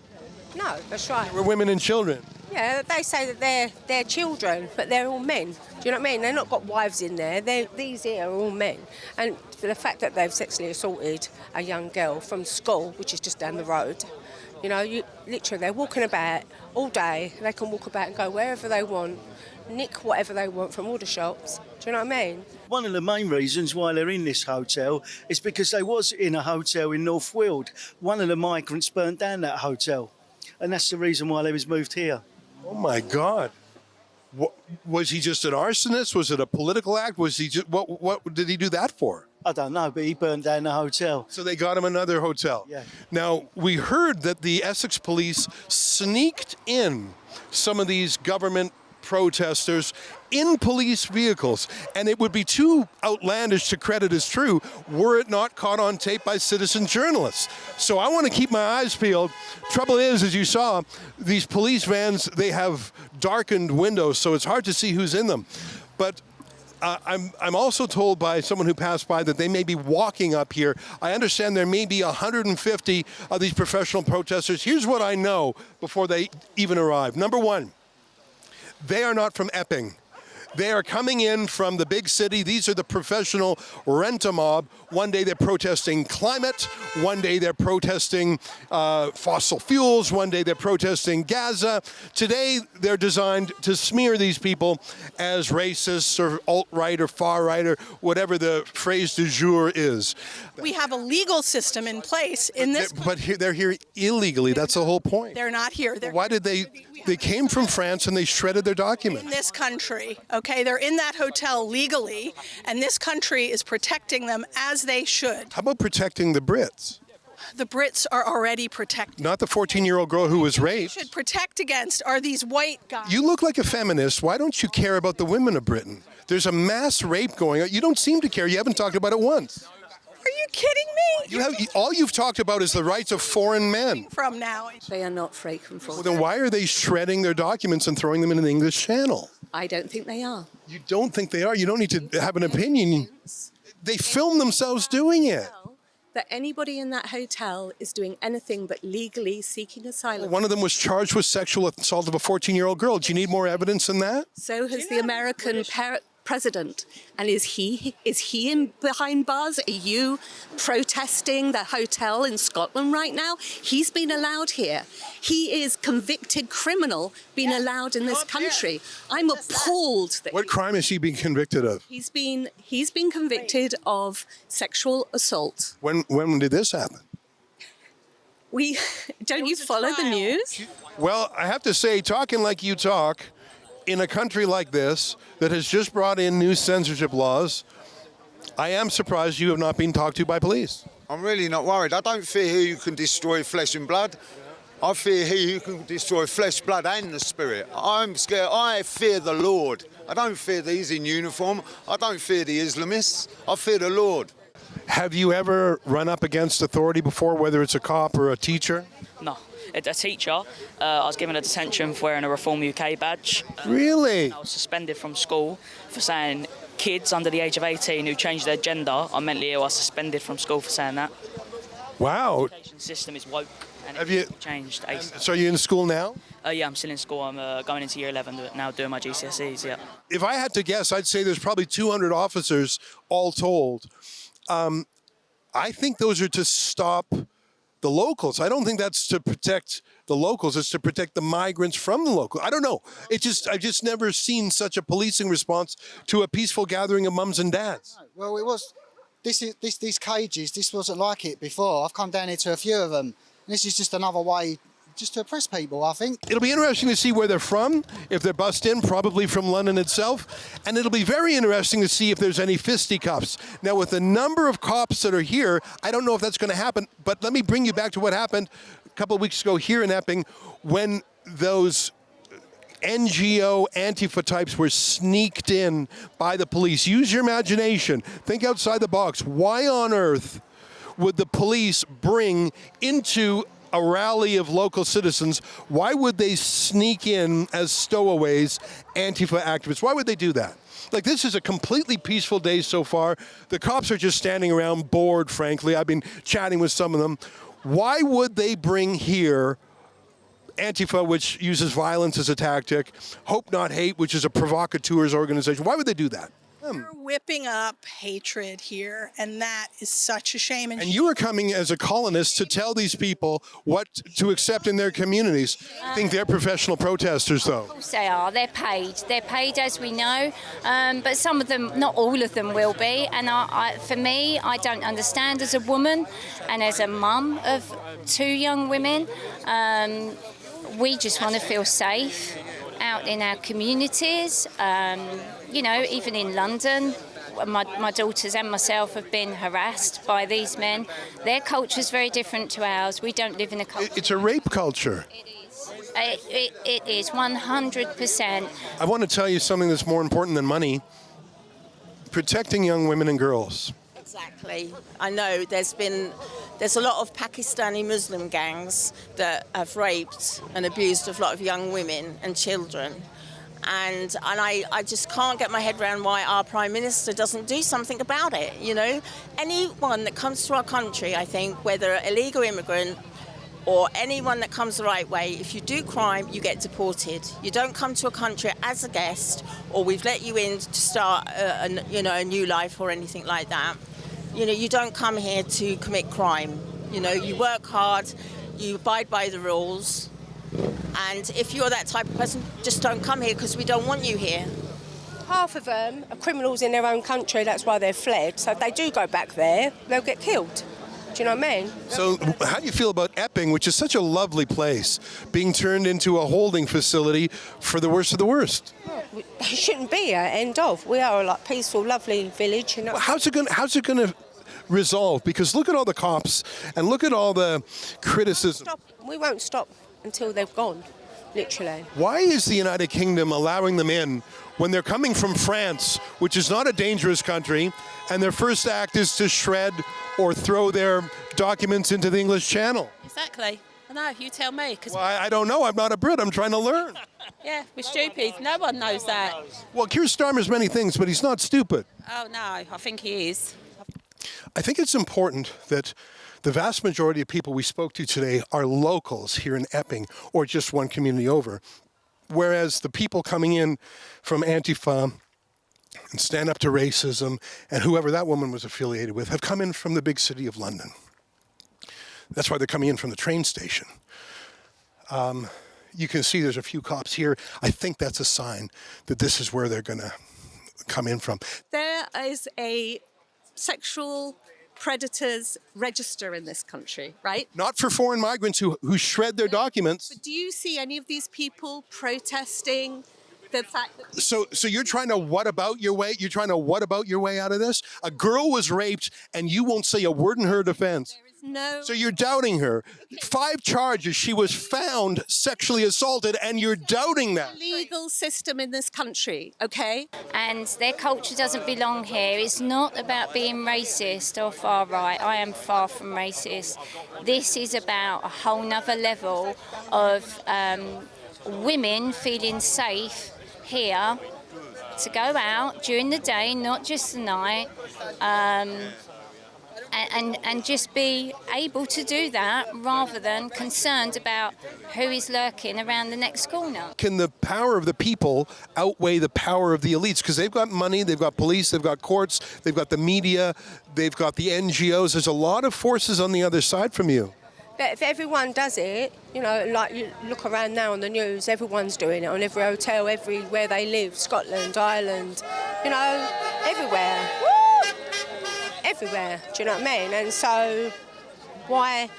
No, that's right. They were women and children. Yeah, they say that they're children, but they're all men. Do you know what I mean? They've not got wives in there. These here are all men. And for the fact that they've sexually assaulted a young girl from school, which is just down the road, literally they're walking about all day. They can walk about and go wherever they want, nick whatever they want from all the shops. Do you know what I mean? One of the main reasons why they're in this hotel is because they was in a hotel in North Weald. One of the migrants burnt down that hotel, and that's the reason why they was moved here. Oh my God! Was he just an arsonist? Was it a political act? Was he just what did he do that for? I don't know, but he burned down the hotel. So they got him another hotel. Yeah. Now we heard that the Essex police sneaked in some of these government protesters in police vehicles, and it would be too outlandish to credit as true were it not caught on tape by citizen journalists. So I want to keep my eyes peeled. Trouble is, as you saw, these police vans, they have darkened windows, so it's hard to see who's in them. But I'm also told by someone who passed by that they may be walking up here. I understand there may be 150 of these professional protesters. Here's what I know before they even arrive. Number one, they are not from Epping. They are coming in from the big city. These are the professional rent-a-mob. One day they're protesting climate. One day they're protesting fossil fuels. One day they're protesting Gaza. Today they're designed to smear these people as racists or alt-right or far-right or whatever the phrase du jour is. We have a legal system in place in this country. But they're here illegally. That's the whole point. They're not here. Why did they came from France and they shredded their documents? In this country, okay? They're in that hotel legally, and this country is protecting them as they should. How about protecting the Brits? the Brits are already protected. Not the 14-year-old girl who was raped. Should protect against are these white guys. You look like a feminist. Why don't you care about the women of Britain? There's a mass rape going on. You don't seem to care. You haven't talked about it once. Are you kidding me? All you've talked about is the rights of foreign men. From now. They are not free control. Well, then why are they shredding their documents and throwing them in the English Channel? I don't think they are. You don't think they are? You don't need to have an opinion. They film themselves doing it. That anybody in that hotel is doing anything but legally seeking asylum. One of them was charged with sexual assault of a 14-year-old girl. Do you need more evidence than that? So has the American president. And is he in behind bars? Are you protesting the hotel in Scotland right now? He's been allowed here. He is convicted criminal being allowed in this country. I'm appalled that What crime is he being convicted of? he's been convicted of sexual assault. When did this happen? Don't you follow the news? Well, I have to say, talking like you talk, in a country like this that has just brought in new censorship laws, I am surprised you have not been talked to by police. I'm really not worried. I don't fear he who can destroy flesh and blood. I fear he who can destroy flesh, blood and the spirit. I'm scared. I fear the Lord. I don't fear these in uniform. I don't fear the Islamists. I fear the Lord. Have you ever run up against authority before, whether it's a cop or a teacher? No. A teacher, I was given a detention for wearing a Reform UK badge. Really? I was suspended from school for saying kids under the age of 18 who change their gender are mentally ill. I was suspended from school for saying that. Wow. The education system is woke and Have it's changed. So are you in school now? Yeah, I'm still in school. I'm going into year 11 now, doing my GCSEs, yeah. If I had to guess, I'd say there's probably 200 officers all told. I think those are to stop the locals. I don't think that's to protect the locals. It's to protect the migrants from the locals. I don't know. I've just never seen such a policing response to a peaceful gathering of mums and dads. Well, it was. These cages. This wasn't like it before. I've come down here to a few of them. This is just another way, just to oppress people, I think. It'll be interesting to see where they're from. If they're bussed in, probably from London itself. And it'll be very interesting to see if there's any fisticuffs. Now, with the number of cops that are here, I don't know if that's going to happen. But let me bring you back to what happened a couple of weeks ago here in Epping when those NGO Antifa types were sneaked in by the police. Use your imagination. Think outside the box. Why on earth would the police bring into a rally of local citizens? Why would they sneak in as stowaways Antifa activists? Why would they do that? Like, this is a completely peaceful day so far. The cops are just standing around bored, frankly. I've been chatting with some of them. Why would they bring here Antifa, which uses violence as a tactic, Hope Not Hate, which is a provocateurs organization? Why would they do that? You're whipping up hatred here, and that is such a shame. And you are coming as a colonist to tell these people what to accept in their communities. I think they're professional protesters, though. Of course they are. They're paid. They're paid, as we know. But some of them, not all of them, will be. And for me, I don't understand as a woman and as a mum of two young women. We just want to feel safe out in our communities. Even in London, my daughters and myself have been harassed by these men. Their culture is very different to ours. We don't live in a culture. It's a rape culture. It is 100%. I want to tell you something that's more important than money. Protecting young women and girls. Exactly. I know there's a lot of Pakistani Muslim gangs that have raped and abused a lot of young women and children. And I just can't get my head around why our Prime Minister doesn't do something about it, you know. Anyone that comes to our country, I think, whether an illegal immigrant or anyone that comes the right way, if you do crime, you get deported. You don't come to a country as a guest or we've let you in to start a new life or anything like that. You know, you don't come here to commit crime. You know, you work hard, you abide by the rules. And if you're that type of person, just don't come here because we don't want you here. Half of them are criminals in their own country, that's why they've fled. So if they do go back there, they'll get killed. Do you know what I mean? So how do you feel about Epping, which is such a lovely place, being turned into a holding facility for the worst of the worst? They shouldn't be here, end of. We are a peaceful, lovely village. You know? Well, how's it going to resolved? Because look at all the cops and look at all the criticism. We won't stop until they've gone, literally. Why is the United Kingdom allowing them in when they're coming from France, which is not a dangerous country, and their first act is to shred or throw their documents into the English Channel? Exactly. I know, you tell me. Cause Well, I don't know. I'm not a Brit. I'm trying to learn. yeah, we're stupid. No one knows that. Well, Keir Starmer's many things, but he's not stupid. Oh, no, I think he is. I think it's important that the vast majority of people we spoke to today are locals here in Epping or just one community over, whereas the people coming in from Antifa and Stand Up to Racism and whoever that woman was affiliated with have come in from the big city of London. That's why they're coming in from the train station. You can see there's a few cops here. I think that's a sign that this is where they're going to come in from. There is a sexual predators register in this country, right? Not for foreign migrants who shred their documents. But do you see any of these people protesting the fact that... So you're trying to what about your way? You're trying to what about your way out of this? A girl was raped and you won't say a word in her defense. No. So you're doubting her. 5 charges. She was found sexually assaulted and you're doubting that. Legal system in this country, okay? And their culture doesn't belong here. It's not about being racist or far right. I am far from racist. This is about a whole nother level of women feeling safe here to go out during the day, not just the night, and just be able to do that rather than concerned about who is lurking around the next corner. Can the power of the people outweigh the power of the elites? Because they've got money, they've got police, they've got courts, they've got the media, they've got the NGOs. There's a lot of forces on the other side from you. But if everyone does it, you know, like you look around now on the news, everyone's doing it on every hotel, everywhere they live, Scotland, Ireland, you know, everywhere. Woo! Everywhere, do you know what I mean? And so why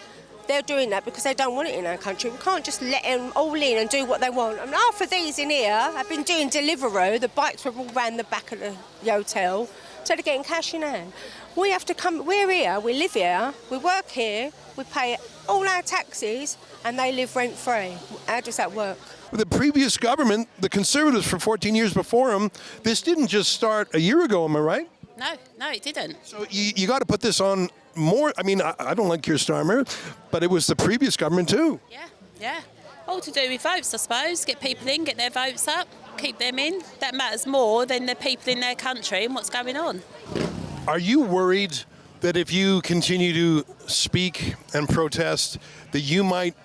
they're doing that? Because they don't want it in our country. We can't just let them all in and do what they want. I mean, half of these in here have been doing Deliveroo. The bikes were all round the back of the hotel, so they're getting cash in hand. We have to come, we're here, we live here, we work here, we pay all our taxes, and they live rent-free. How does that work? The previous government, the Conservatives for 14 years before them, this didn't just start a year ago, am I right? No, it didn't. So you got to put this on more. I mean, I don't like Keir Starmer, but it was the previous government too. Yeah. All to do with votes, I suppose. Get people in, get their votes up, keep them in. That matters more than the people in their country and what's going on. Are you worried that if you continue to speak and protest, that you might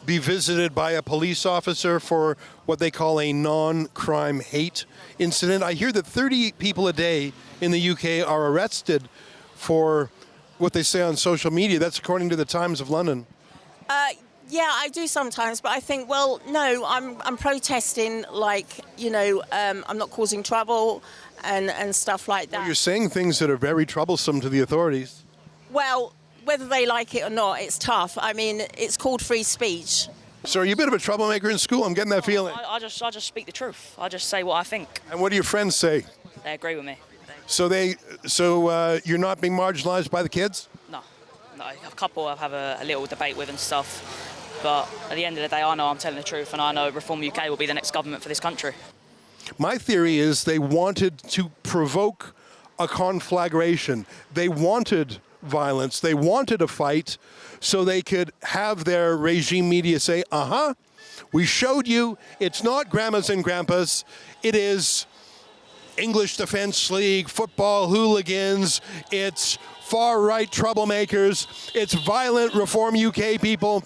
be visited by a police officer for what they call a non-crime hate incident? I hear that 30 people a day in the UK are arrested for what they say on social media. That's according to the Times of London. Yeah, I do sometimes, but I think, well, no, I'm protesting, like, you know, I'm not causing trouble and stuff like that. Well, you're saying things that are very troublesome to the authorities. Well, whether they like it or not, it's tough. I mean, it's called free speech. So are you a bit of a troublemaker in school? I'm getting that feeling. I just speak the truth. I just say what I think. And what do your friends say? They agree with me. So you're not being marginalised by the kids? No, a couple I have a little debate with and stuff. But at the end of the day, I know I'm telling the truth, and I know Reform UK will be the next government for this country. My theory is they wanted to provoke a conflagration. They wanted violence. They wanted a fight so they could have their regime media say, we showed you it's not grandmas and grandpas. It is English Defence League, football hooligans. It's far-right troublemakers. It's violent Reform UK people.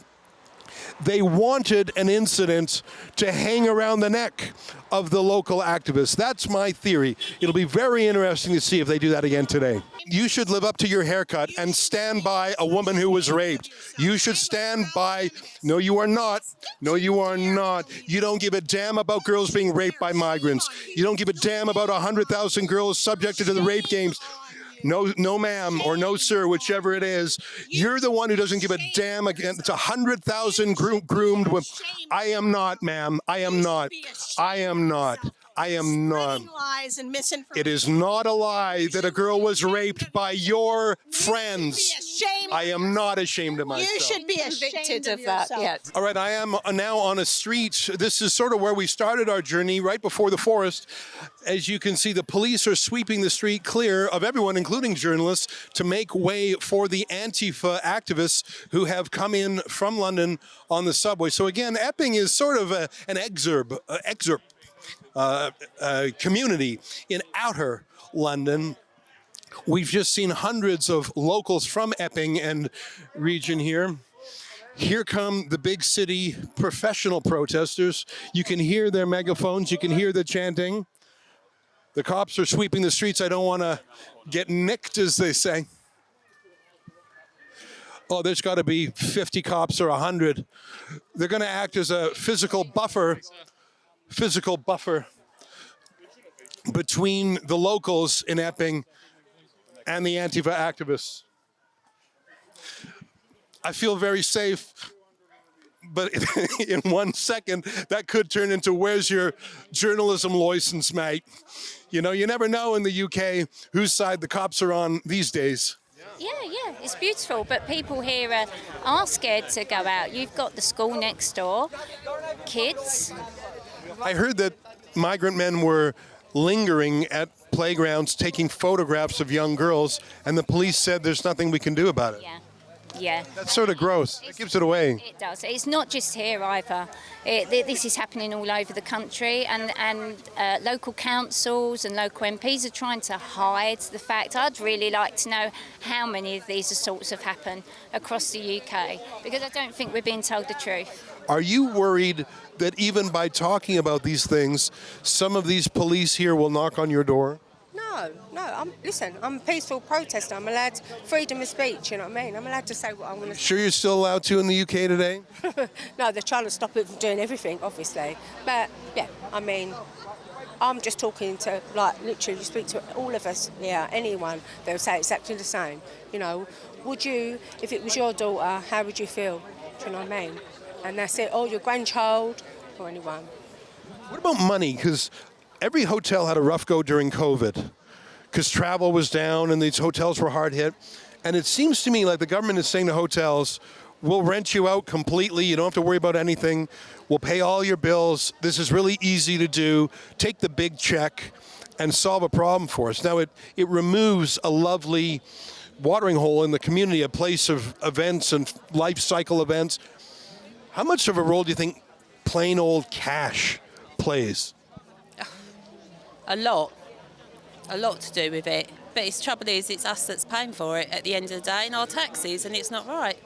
They wanted an incident to hang around the neck of the local activists. That's my theory. It'll be very interesting to see if they do that again today. You should live up to your haircut and stand by a woman who was raped. You should stand by... No, you are not. No, you are not. You don't give a damn about girls being raped by migrants. You don't give a damn about 100,000 girls subjected to the rape games. No, ma'am, or no, sir, whichever it is. You're the one who doesn't give a damn. Again, it's 100,000 groomed women. I am not, ma'am. I am not. I am not. I am not. Spreading lies and misinformation. It is not a lie that a girl was raped by your friends. Be ashamed. I am not ashamed of myself. You should be ashamed of that. yourself. Yes. All right, I am now on a street. This is sort of where we started our journey, right before the forest. As you can see, the police are sweeping the street clear of everyone, including journalists, to make way for the Antifa activists who have come in from London on the subway. So again, Epping is sort of an exurb community in outer London. We've just seen hundreds of locals from Epping and region here. Here come the big city professional protesters. You can hear their megaphones. You can hear the chanting. The cops are sweeping the streets. I don't want to get nicked, as they say. Oh, there's got to be 50 cops or 100. They're going to act as a physical buffer between the locals in Epping and the Antifa activists. I feel very safe, but in 1 second, that could turn into, where's your journalism license, mate? You know, you never know in the UK whose side the cops are on these days. Yeah, it's beautiful, but people here are scared to go out. You've got the school next door, kids. I heard that migrant men were lingering at playgrounds taking photographs of young girls, and the police said there's nothing we can do about it. Yeah. That's sort of gross. It gives it away. It does. It's not just here either. This is happening all over the country, and local councils and local MPs are trying to hide the fact. I'd really like to know how many of these assaults have happened across the UK, because I don't think we're being told the truth. Are you worried that even by talking about these things, some of these police here will knock on your door? No. Listen, I'm a peaceful protester. I'm allowed freedom of speech, you know what I mean? I'm allowed to say what I want to say. Sure you're still allowed to in the UK today? No, they're trying to stop it from doing everything, obviously. But, yeah, I mean, I'm just talking to, like, literally speak to all of us here, anyone, they'll say exactly the same. You know, would you, if it was your daughter, how would you feel? Do you know what I mean? And that's it, or your grandchild, or anyone. What about money? Because every hotel had a rough go during COVID, because travel was down and these hotels were hard hit. And it seems to me like the government is saying to hotels, we'll rent you out completely. You don't have to worry about anything. We'll pay all your bills. This is really easy to do. Take the big check and solve a problem for us. Now, it removes a lovely watering hole in the community, a place of events and life cycle events. How much of a role do you think plain old cash plays? A lot to do with it. But the trouble is, it's us that's paying for it at the end of the day in our taxes, and it's not right.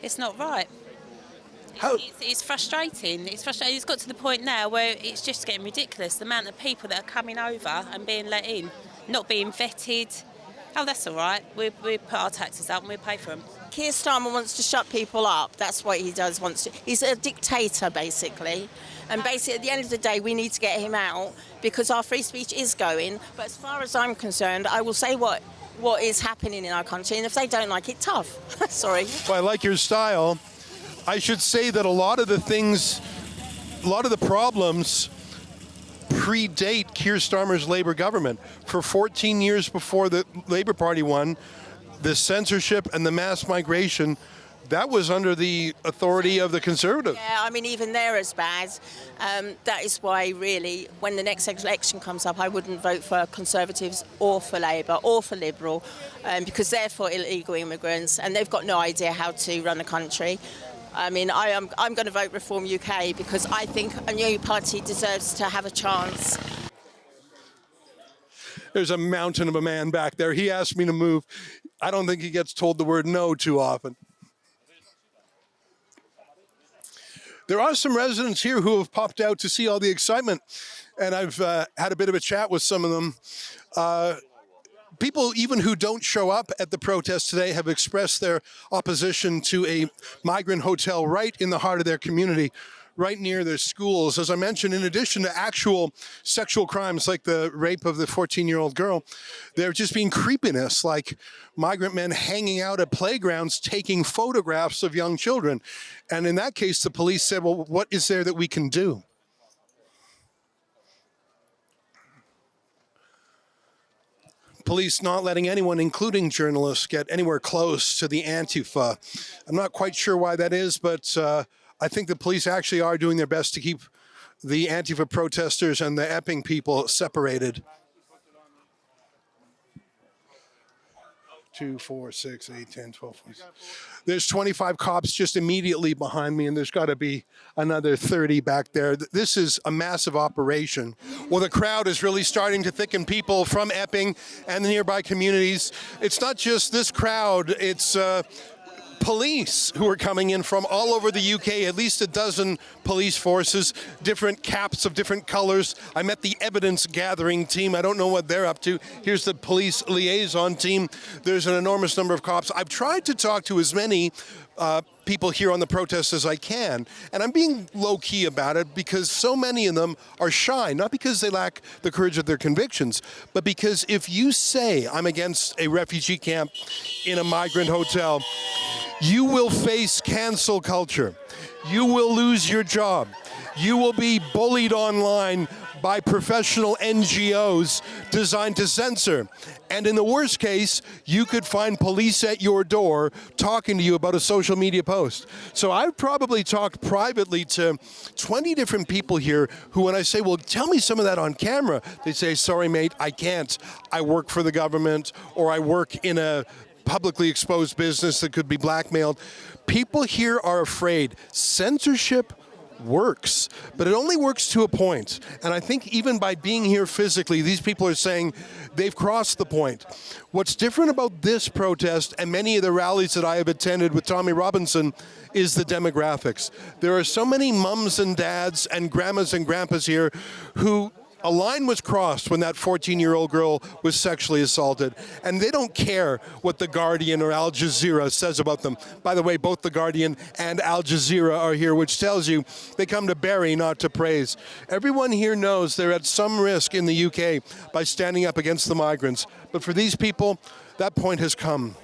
It's not right. It's frustrating. It's frustrating. It's got to the point now where it's just getting ridiculous. The amount of people that are coming over and being let in, not being vetted. Oh, that's all right. We put our taxes up and we pay for them. Keir Starmer wants to shut people up. That's what he does. He's a dictator, basically. And basically, at the end of the day, we need to get him out because our free speech is going. But as far as I'm concerned, I will say what is happening in our country. And if they don't like it, tough. Sorry. Well, I like your style. I should say that a lot of the problems predate Keir Starmer's Labour government. For 14 years before the Labour Party won, the censorship and the mass migration, that was under the authority of the Conservatives. Yeah, I mean, even they're as bad. That is why, really, when the next election comes up, I wouldn't vote for Conservatives or for Labour or for Liberal, because they're for illegal immigrants and they've got no idea how to run a country. I mean, I'm going to vote Reform UK because I think a new party deserves to have a chance. There's a mountain of a man back there. He asked me to move. I don't think he gets told the word no too often. There are some residents here who have popped out to see all the excitement, and I've had a bit of a chat with some of them. People even who don't show up at the protest today have expressed their opposition to a migrant hotel right in the heart of their community, right near their schools. As I mentioned, in addition to actual sexual crimes like the rape of the 14-year-old girl, there just being creepiness like migrant men hanging out at playgrounds taking photographs of young children. And in that case, the police said, well, what is there that we can do? police not letting anyone, including journalists, get anywhere close to the Antifa. I'm not quite sure why that is, but I think the police actually are doing their best to keep the Antifa protesters and the Epping people separated. 2, 4, 6, 8, 10, 12, 14. There's 25 cops just immediately behind me, and there's got to be another 30 back there. This is a massive operation. Well, the crowd is really starting to thicken. People from Epping and the nearby communities. It's not just this crowd, it's police who are coming in from all over the UK, at least a dozen police forces, different caps of different colors. I met the evidence gathering team. I don't know what they're up to. Here's the police liaison team. There's an enormous number of cops. I've tried to talk to as many people here on the protest as I can, and I'm being low-key about it because so many of them are shy, not because they lack the courage of their convictions, but because if you say, I'm against a refugee camp in a migrant hotel, you will face cancel culture. You will lose your job. You will be bullied online by professional NGOs designed to censor. And in the worst case, you could find police at your door talking to you about a social media post. So I've probably talked privately to 20 different people here who, when I say, well, tell me some of that on camera, they say, sorry, mate, I can't. I work for the government, or I work in a publicly exposed business that could be blackmailed. People here are afraid. Censorship works, but it only works to a point. And I think even by being here physically, these people are saying they've crossed the point. What's different about this protest and many of the rallies that I have attended with Tommy Robinson is the demographics. There are so many mums and dads and grandmas and grandpas here who a line was crossed when that 14-year-old girl was sexually assaulted, and they don't care what The Guardian or Al Jazeera says about them. By the way, both The Guardian and Al Jazeera are here, which tells you they come to bury, not to praise. Everyone here knows they're at some risk in the UK by standing up against the migrants. But for these people, that point has come.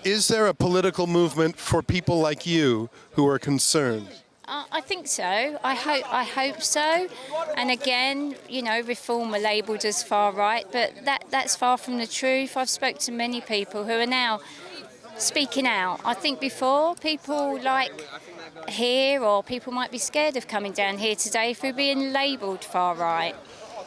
Is there a political movement for people like you who are concerned? I think so. I hope so. And again, you know, reform are labelled as far right, but that's far from the truth. I've spoken to many people who are now speaking out. I think before, people like here, or people might be scared of coming down here today for being labelled far right.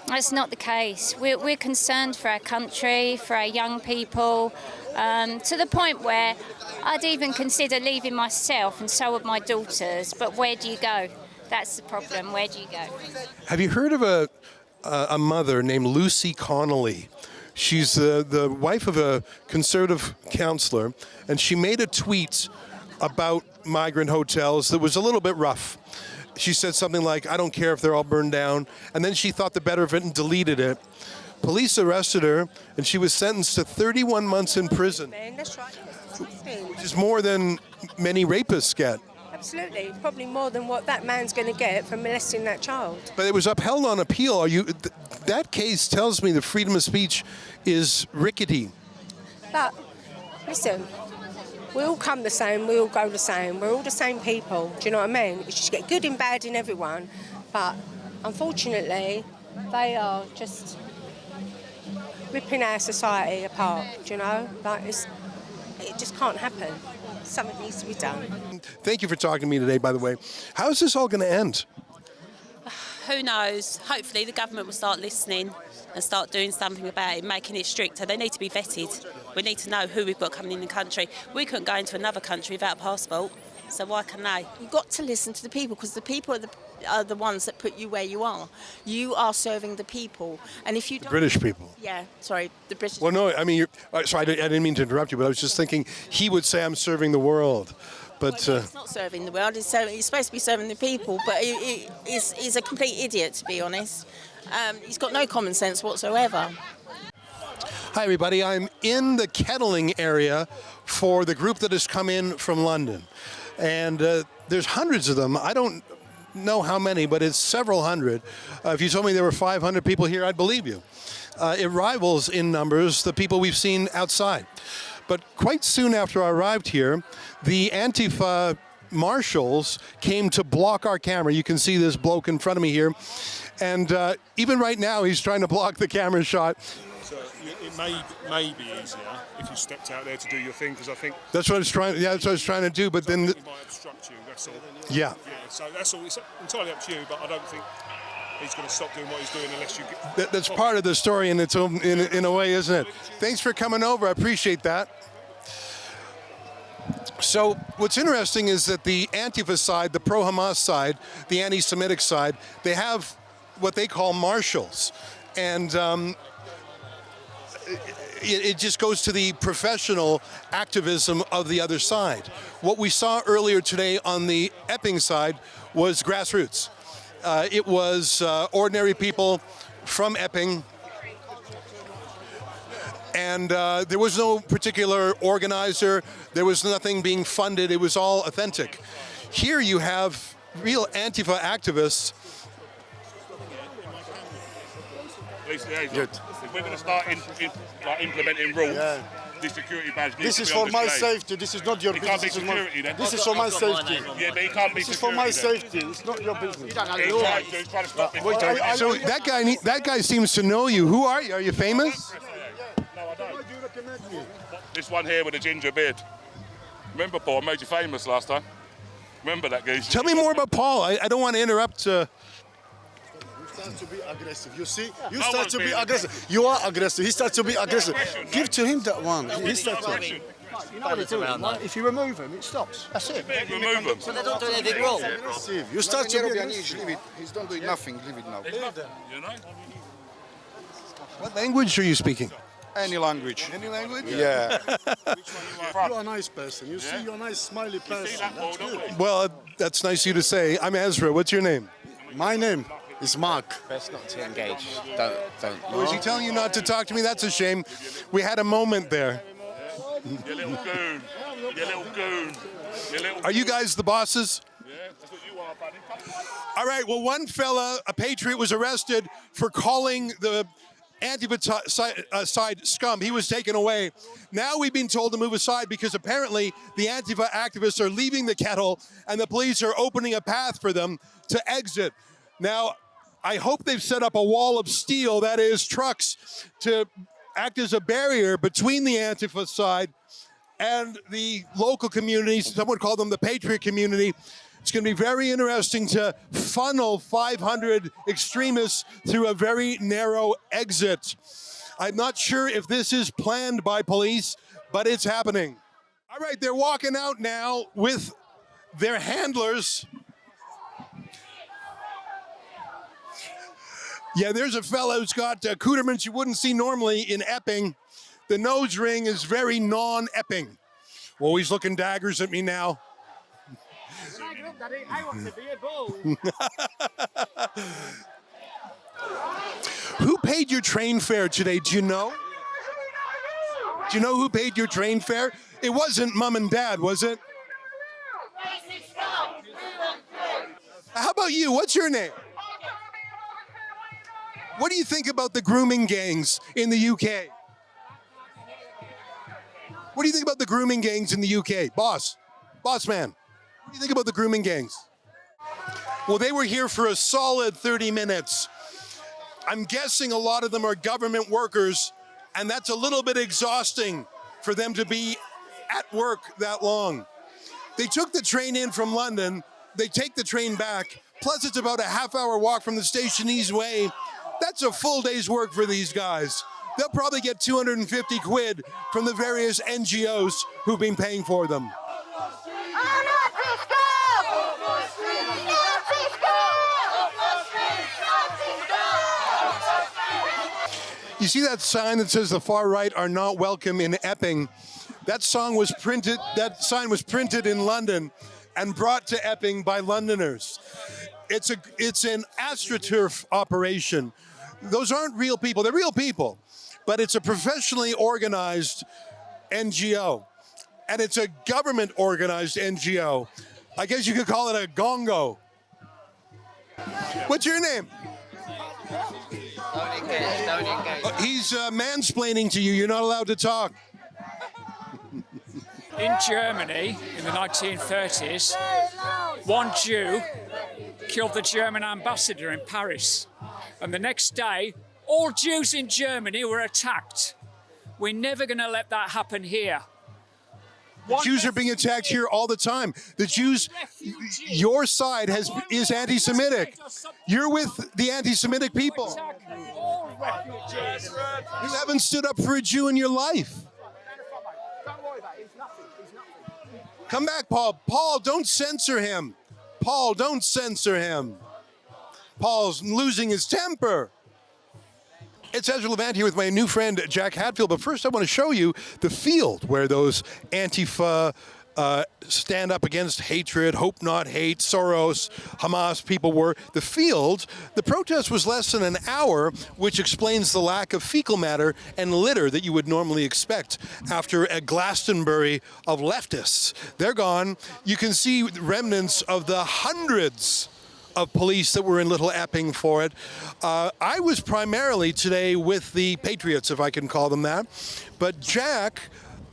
That's not the case. We're concerned for our country, for our young people, to the point where I'd even consider leaving myself, and so would my daughters. But where do you go? That's the problem. Where do you go? Have you heard of a mother named Lucy Connolly? She's the wife of a conservative councillor, and she made a tweet about migrant hotels that was a little bit rough. She said something like, I don't care if they're all burned down, and then she thought the better of it and deleted it. Police arrested her, and she was sentenced to 31 months in prison. That's right. Which is more than many rapists get. Absolutely, probably more than what that man's going to get for molesting that child. But it was upheld on appeal. That case tells me the freedom of speech is rickety. But listen, we all come the same, we all go the same, we're all the same people, do you know what I mean? You just get good and bad in everyone, but unfortunately, they are just ripping our society apart, do you know? Like it just can't happen. Something needs to be done. Thank you for talking to me today, by the way. How is this all going to end? Who knows? Hopefully the government will start listening and start doing something about it, making it stricter. They need to be vetted. We need to know who we've got coming in the country. We couldn't go into another country without a passport, so why can they? You've got to listen to the people, because the people are the ones that put you where you are. You are serving the people, and if you don't... British people. Yeah, sorry, the British... Well, no, I mean, sorry, I didn't mean to interrupt you, but I was just thinking he would say I'm serving the world. But well, he's not serving the world, he's supposed to be serving the people, but he's a complete idiot, to be honest. He's got no common sense whatsoever. Hi, everybody. I'm in the Kettling area for the group that has come in from London. And there's hundreds of them. I don't know how many, but it's several hundred. If you told me there were 500 people here, I'd believe you. It rivals in numbers the people we've seen outside. But quite soon after I arrived here, the Antifa marshals came to block our camera. You can see this bloke in front of me here. And even right now, he's trying to block the camera shot. it may be easier if you stepped out there to do your thing, because I think That's what I was trying. Yeah, that's what I was trying to do. But then, it might obstruct you. That's all. yeah. So that's all. It's entirely up to you, but I don't think he's going to stop doing what he's doing unless you get. That's part of the story in its own, in a way, isn't it? Thanks for coming over. I appreciate that. So what's interesting is that the Antifa side, the pro-Hamas side, the anti-Semitic side, they have what they call marshals. And it just goes to the professional activism of the other side. What we saw earlier today on the Epping side was grassroots. It was ordinary people from Epping, and there was no particular organizer. There was nothing being funded. It was all authentic. Here you have real Antifa activists. Good. If we're going to start implementing rules, this security badge needs This to is be for on my display. safety. This is not your It business. can't be security then. This is for my safety. Yeah, but it can't be This is for my security safety. It's not your business. He's trying to stop me. So that guy seems to know you. Who are you? Are you famous? No, I don't. This one here with a ginger beard. Remember, Paul, I made you famous last time. Remember that, geese? Tell me more about Paul. I don't want to interrupt. You start to be aggressive. You see? You start to be aggressive. You are aggressive. He starts to be aggressive. Give to him that one. He starts to. You know what they're doing, right? If you remove him, it stops. That's it. Remove them. So they don't do anything wrong. You start to be Leave it. He's not doing nothing. Leave it now. You know? What language are you speaking? Any language. Any language? Yeah. You're a nice person. You see, you're a nice, smiley person. That's good. Well, that's nice of you to say. I'm Ezra. What's your name? My name is Mark. Best not to engage. Don't. Oh, is he telling you not to talk to me? That's a shame. We had a moment there. You little goon. You little goon. You little Are you guys the bosses? Yeah, that's what you are, buddy. All right, well, one fella, a patriot, was arrested for calling the Antifa side scum. He was taken away. Now we've been told to move aside because apparently the Antifa activists are leaving the kettle and the police are opening a path for them to exit. Now, I hope they've set up a wall of steel, that is, trucks, to act as a barrier between the Antifa side and the local communities. Some would call them the patriot community. It's going to be very interesting to funnel 500 extremists through a very narrow exit. I'm not sure if this is planned by police, but it's happening. All right, they're walking out now with their handlers. Yeah, there's a fellow who's got accoutrements you wouldn't see normally in Epping. The nose ring is very non-Epping. Oh, he's looking daggers at me now. I want to be a bull. Who paid your train fare today? Do you know? Do you know who paid your train fare? It wasn't mom and dad, was it? How about you? What's your name? What do you think about the grooming gangs in the UK? What do you think about the grooming gangs in the UK? Boss man, what do you think about the grooming gangs? Well, they were here for a solid 30 minutes. I'm guessing a lot of them are government workers, and that's a little bit exhausting for them to be at work that long. They took the train in from London, they take the train back, plus it's about a half-hour walk from the station each way. That's a full day's work for these guys. They'll probably get 250 quid from the various NGOs who've been paying for them. You see that sign that says the far right are not welcome in Epping? That sign was printed in London and brought to Epping by Londoners. It's an ASTROTURF operation. Those aren't real people. They're real people, but it's a professionally organized NGO, and it's a government organized NGO. I guess you could call it a gongo. What's your name? Don't engage. He's mansplaining to you. You're not allowed to talk. In Germany, in the 1930s, one Jew killed the German ambassador in Paris. And the next day, All Jews in Germany were attacked. We're never going to let that happen here. The Jews are being attacked here all the time. The Jews, your side is anti-Semitic. You're with the anti-Semitic people. You haven't stood up for a Jew in your life. Come back, Paul. Paul, don't censor him. Paul, don't censor him. Paul's losing his temper. It's Ezra Levant here with my new friend, Jack Hatfield. But first, I want to show you the field where those Antifa stand up against hatred, hope not hate, Soros, Hamas people were. The field, the protest was less than an hour, which explains the lack of fecal matter and litter that you would normally expect after a Glastonbury of leftists. They're gone. You can see remnants of the hundreds of police that were in Little Epping for it. I was primarily today with the Patriots, if I can call them that, but Jack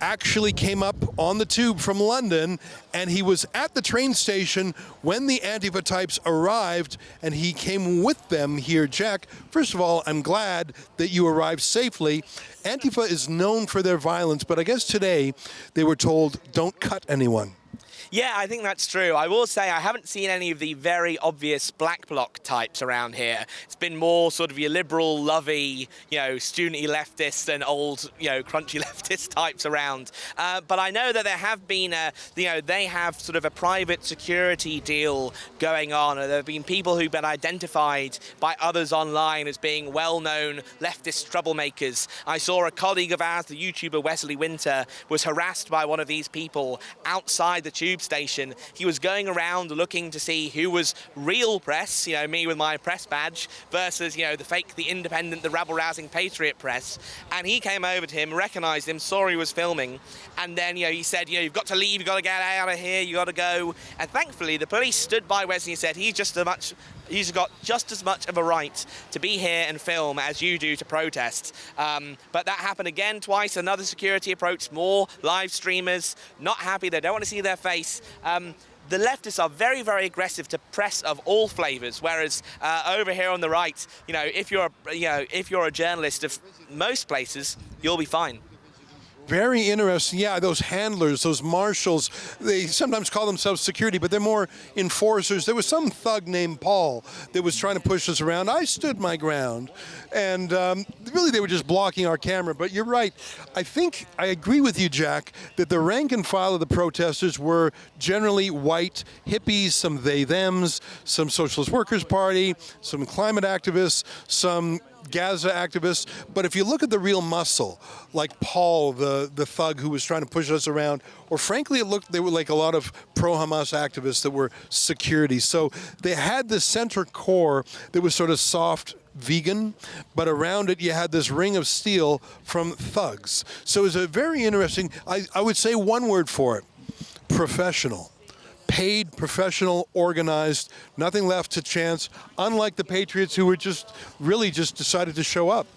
actually came up on the tube from London, and he was at the train station when the Antifa types arrived, and he came with them here. Jack, first of all, I'm glad that you arrived safely. Antifa is known for their violence, but I guess today they were told, don't cut anyone. Yeah, I think that's true. I will say I haven't seen any of the very obvious black bloc types around here. It's been more sort of your liberal, lovey, student-y leftists and old, crunchy leftist types around. But I know that there have been, they have sort of a private security deal going on. There have been people who've been identified by others online as being well-known leftist troublemakers. I saw a colleague of ours, the YouTuber Wesley Winter, was harassed by one of these people outside the tube station. He was going around looking to see who was real press, me with my press badge, versus, the fake, the independent, the rabble-rousing patriot press. And he came over to him, recognized him, saw he was filming, and then, he said, you've got to leave, you've got to get out of here, you've got to go. And thankfully, the police stood by Wesley and said, he's got just as much of a right to be here and film as you do to protest. But that happened again twice. Another security approached more live streamers, not happy, they don't want to see their face. The leftists are very, very aggressive to press of all flavors, whereas over here on the right, if you're a journalist of most places, you'll be fine. Very interesting. Yeah, those handlers, those marshals, they sometimes call themselves security, but they're more enforcers. There was some thug named Paul that was trying to push us around. I stood my ground, and really they were just blocking our camera. But you're right. I think I agree with you, Jack, that the rank and file of the protesters were generally white hippies, some they-thems, some Socialist Workers' Party, some climate activists, some Gaza activists. But if you look at the real muscle, like Paul, the thug who was trying to push us around, or frankly, they were like a lot of pro-Hamas activists that were security. So they had this center core that was sort of soft, vegan, but around it you had this ring of steel from thugs. So it was a very interesting, I would say one word for it, professional. Paid, professional, organized, nothing left to chance, unlike the Patriots who were just decided to show up.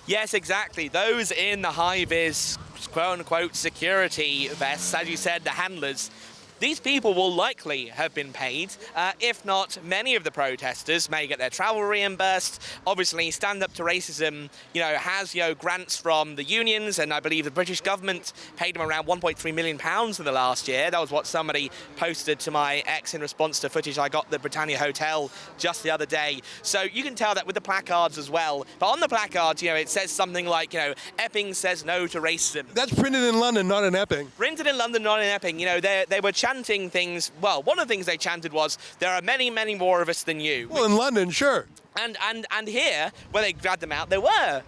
Yes, exactly. Those in the high-vis, quote-unquote, security vests, as you said, the handlers, these people will likely have been paid. If not, many of the protesters may get their travel reimbursed. Obviously, Stand Up to Racism, has, grants from the unions, and I believe the British government paid them around £1.3 million in the last year. That was what somebody posted to my ex in response to footage I got at the Britannia Hotel just the other day. So you can tell that with the placards as well. But on the placards, it says something like, Epping says no to racism. That's printed in London, not in Epping. Printed in London, not in Epping. They were chanting things. Well, one of the things they chanted was, there are many, many more of us than you. Well, in London, sure. And here, when they grabbed them out, there were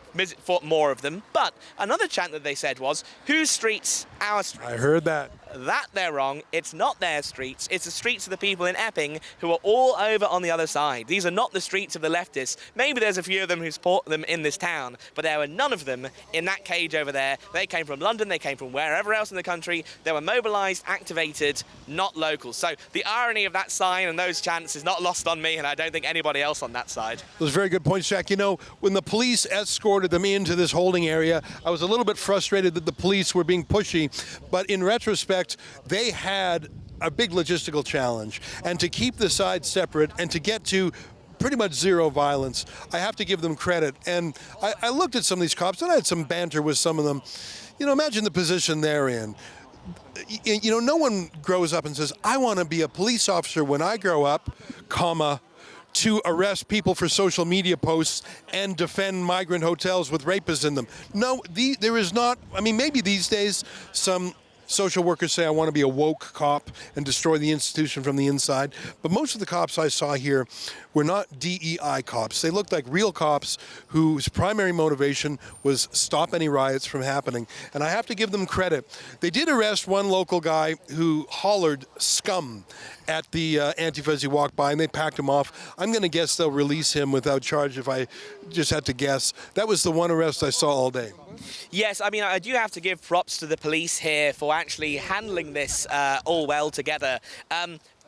more of them. But another chant that they said was, whose streets? Our streets. I heard that. That they're wrong. It's not their streets. It's the streets of the people in Epping who are all over on the other side. These are not the streets of the leftists. Maybe there's a few of them who support them in this town, but there were none of them in that cage over there. They came from London. They came from wherever else in the country. They were mobilised, activated, not local. So the irony of that sign and those chants is not lost on me, and I don't think anybody else on that side. Those very good points, Jack. When the police escorted them into this holding area, I was a little bit frustrated that the police were being pushy, but in retrospect, they had a big logistical challenge. And to keep the sides separate and to get to pretty much zero violence. I have to give them credit. And I looked at some of these cops, and I had some banter with some of them. You know, imagine the position they're in. You know, no one grows up and says, I want to be a police officer when I grow up, comma, to arrest people for social media posts and defend migrant hotels with rapists in them. No, there is not. I mean, maybe these days some social workers say, I want to be a woke cop and destroy the institution from the inside. But most of the cops I saw here were not DEI cops. They looked like real cops whose primary motivation was stop any riots from happening. And I have to give them credit. They did arrest one local guy who hollered scum at the Antifa as he walked by, and they packed him off. I'm going to guess they'll release him without charge if I just had to guess. That was the one arrest I saw all day. Yes, I mean, I do have to give props to the police here for actually handling this all well together.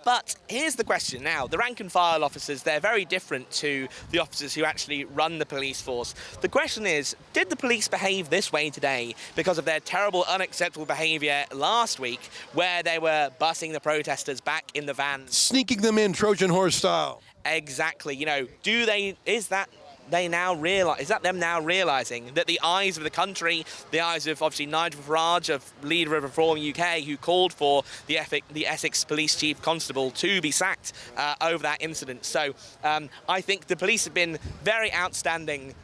But here's the question now. The rank and file officers, they're very different to the officers who actually run the police force. The question is, did the police behave this way today because of their terrible, unacceptable behaviour last week where they were busing the protesters back in the van? Sneaking them in Trojan horse style. Exactly. You know, is that them now realising that the eyes of the country, the eyes of obviously Nigel Farage, of leader of Reform UK, who called for the Essex Police Chief Constable to be sacked over that incident. So I think the police have been very outstanding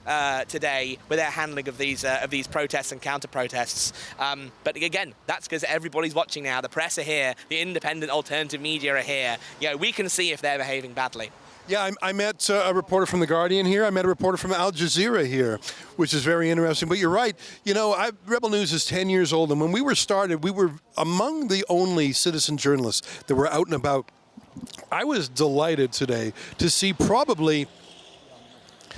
today with their handling of these protests and counter-protests. But again, that's because everybody's watching now. The press are here, the independent alternative media are here. You know, we can see if they're behaving badly. Yeah, I met a reporter from The Guardian here. I met a reporter from Al Jazeera here, which is very interesting. But you're right. You know, Rebel News is 10 years old, and when we were started, we were among the only citizen journalists that were out and about. I was delighted today to see probably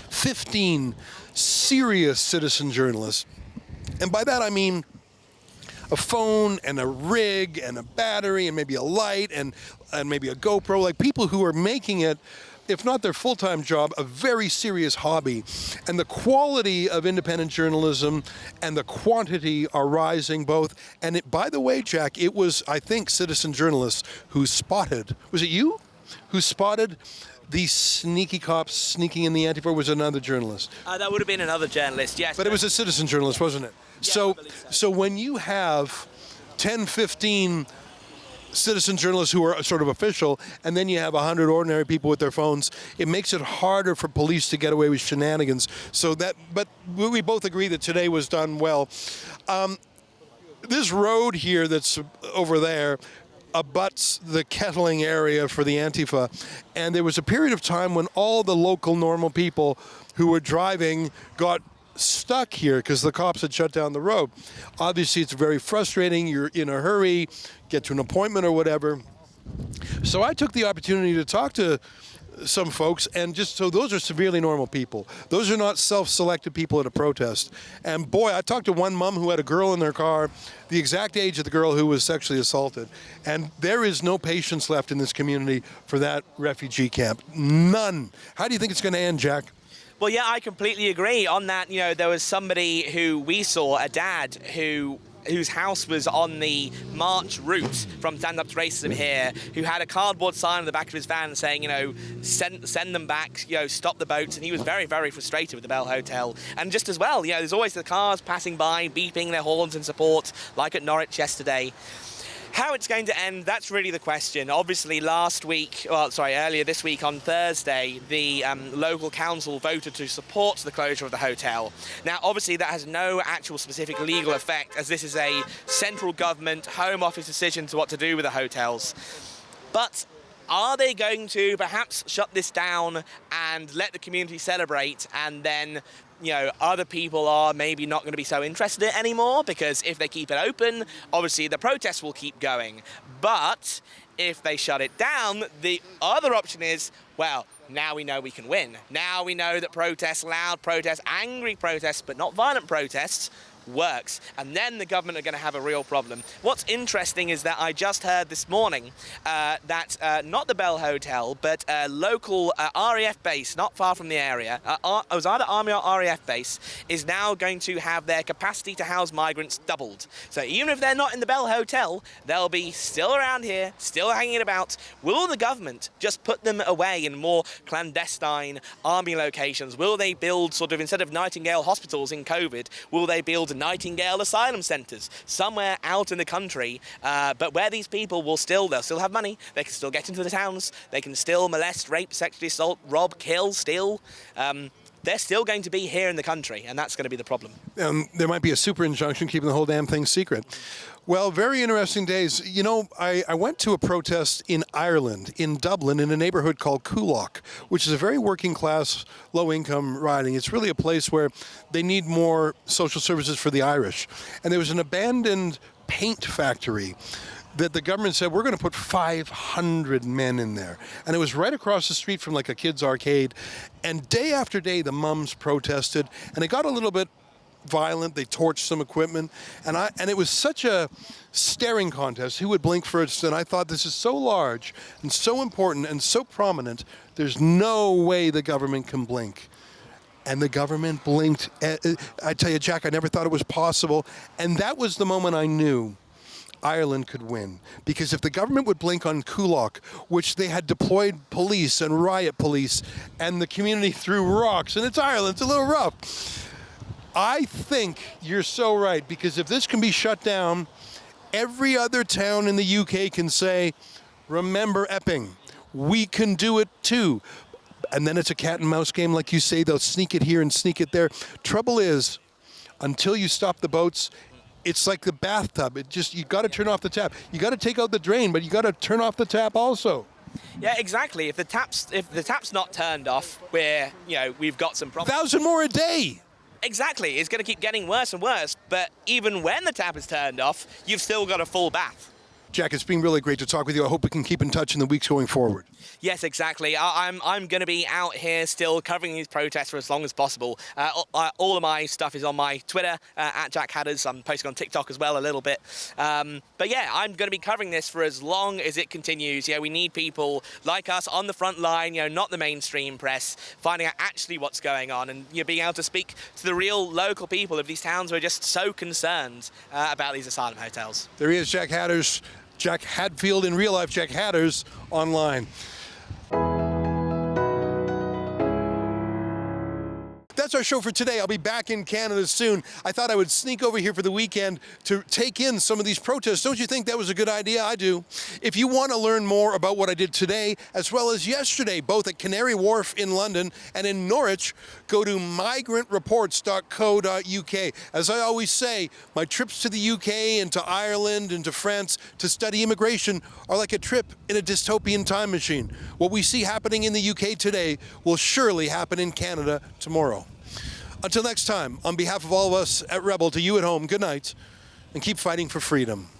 15 serious citizen journalists. And by that I mean a phone and a rig and a battery and maybe a light and maybe a GoPro, like people who are making it, if not their full-time job, a very serious hobby. And the quality of independent journalism and the quantity are rising both. And by the way, Jack, it was, I think, citizen journalists who spotted, was it you? Who spotted these sneaky cops sneaking in the Antifa, or was it another journalist? That would have been another journalist, yes. But it was a citizen journalist, wasn't it? Yeah, So when you have 10, 15 citizen journalists who are sort of official, and then you have 100 ordinary people with their phones, it makes it harder for police to get away with shenanigans. But we both agree that today was done well. This road here that's over there abuts the Kettling area for the Antifa, and there was a period of time when all the local normal people who were driving got stuck here because the cops had shut down the road. Obviously, it's very frustrating. You're in a hurry, get to an appointment or whatever. So I took the opportunity to talk to some folks, and those are severely normal people. Those are not self-selected people at a protest. And boy, I talked to one mom who had a girl in their car, the exact age of the girl who was sexually assaulted. And there is no patience left in this community for that refugee camp. None. How do you think it's going to end, Jack? Well, yeah, I completely agree on that. You know, there was somebody who we saw, a dad whose house was on the march route from Stand Up to Racism here, who had a cardboard sign on the back of his van saying, you know, send them back, you know, stop the boats. And he was very, very frustrated with the Bell Hotel. And just as well, you know, there's always the cars passing by, beeping their horns in support, like at Norwich yesterday. How it's going to end, that's really the question. Obviously, earlier this week on Thursday, the local council voted to support the closure of the hotel. Now, obviously, that has no actual specific legal effect, as this is a central government, Home Office decision to what to do with the hotels. But are they going to perhaps shut this down and let the community celebrate, and then, you know, other people are maybe not going to be so interested in it anymore? Because if they keep it open, obviously the protests will keep going. But if they shut it down, the other option is, well, now we know we can win. Now we know that protests, loud protests, angry protests, but not violent protests, works, and then the government are going to have a real problem. What's interesting is that I just heard this morning that not the Bell Hotel, but a local RAF base not far from the area, it was either Army or RAF base, is now going to have their capacity to house migrants doubled. So even if they're not in the Bell Hotel, they'll be still around here, still hanging about. Will the government just put them away in more clandestine army locations? Will they build sort of, instead of Nightingale hospitals in COVID, will they build Nightingale asylum centres somewhere out in the country, but where these people will they'll still have money, they can still get into the towns, they can still molest, rape, sexually assault, rob, kill, steal. They're still going to be here in the country, and that's going to be the problem. There might be a super injunction keeping the whole damn thing secret. Well, very interesting days. You know, I went to a protest in Ireland, in Dublin, in a neighborhood called Coolock, which is a very working class, low income riding. It's really a place where they need more social services for the Irish. And there was an abandoned paint factory that the government said, we're going to put 500 men in there. And it was right across the street from like a kid's arcade. And day after day, the mums protested, and it got a little bit violent. They torched some equipment, and it was such a staring contest. Who would blink first? And I thought, this is so large and so important and so prominent, there's no way the government can blink. And the government blinked. I tell you, Jack, I never thought it was possible. And that was the moment I knew Ireland could win. Because if the government would blink on Coolock, which they had deployed police and riot police, and the community threw rocks, and it's Ireland, it's a little rough. I think you're so right, because if this can be shut down, every other town in the UK can say, remember Epping, we can do it too. And then it's a cat and mouse game, like you say, they'll sneak it here and sneak it there. Trouble is, until you stop the boats, it's like the bathtub. You got to turn off the tap. You got to take out the drain, but you got to turn off the tap also. Yeah, exactly. If the tap's not turned off, we've got some problems. 1,000 more a day. Exactly. It's going to keep getting worse and worse. But even when the tap is turned off, you've still got a full bath. Jack, it's been really great to talk with you. I hope we can keep in touch in the weeks going forward. Yes, exactly. I'm going to be out here still covering these protests for as long as possible. All of my stuff is on my Twitter, at Jack Hadders. I'm posting on TikTok as well a little bit. But yeah, I'm going to be covering this for as long as it continues. We need people like us on the front line, not the mainstream press, finding out actually what's going on, and being able to speak to the real local people of these towns who are just so concerned about these asylum hotels. There he is, Jack Hadders. Jack Hadfield in real life, Jack Hadders online. That's our show for today. I'll be back in Canada soon. I thought I would sneak over here for the weekend to take in some of these protests. Don't you think that was a good idea? I do. If you want to learn more about what I did today, as well as yesterday, both at Canary Wharf in London and in Norwich, go to migrantreports.co.uk. As I always say, my trips to the UK and to Ireland and to France to study immigration are like a trip in a dystopian time machine. What we see happening in the UK today will surely happen in Canada tomorrow. Until next time, on behalf of all of us at Rebel, to you at home, good night, and keep fighting for freedom.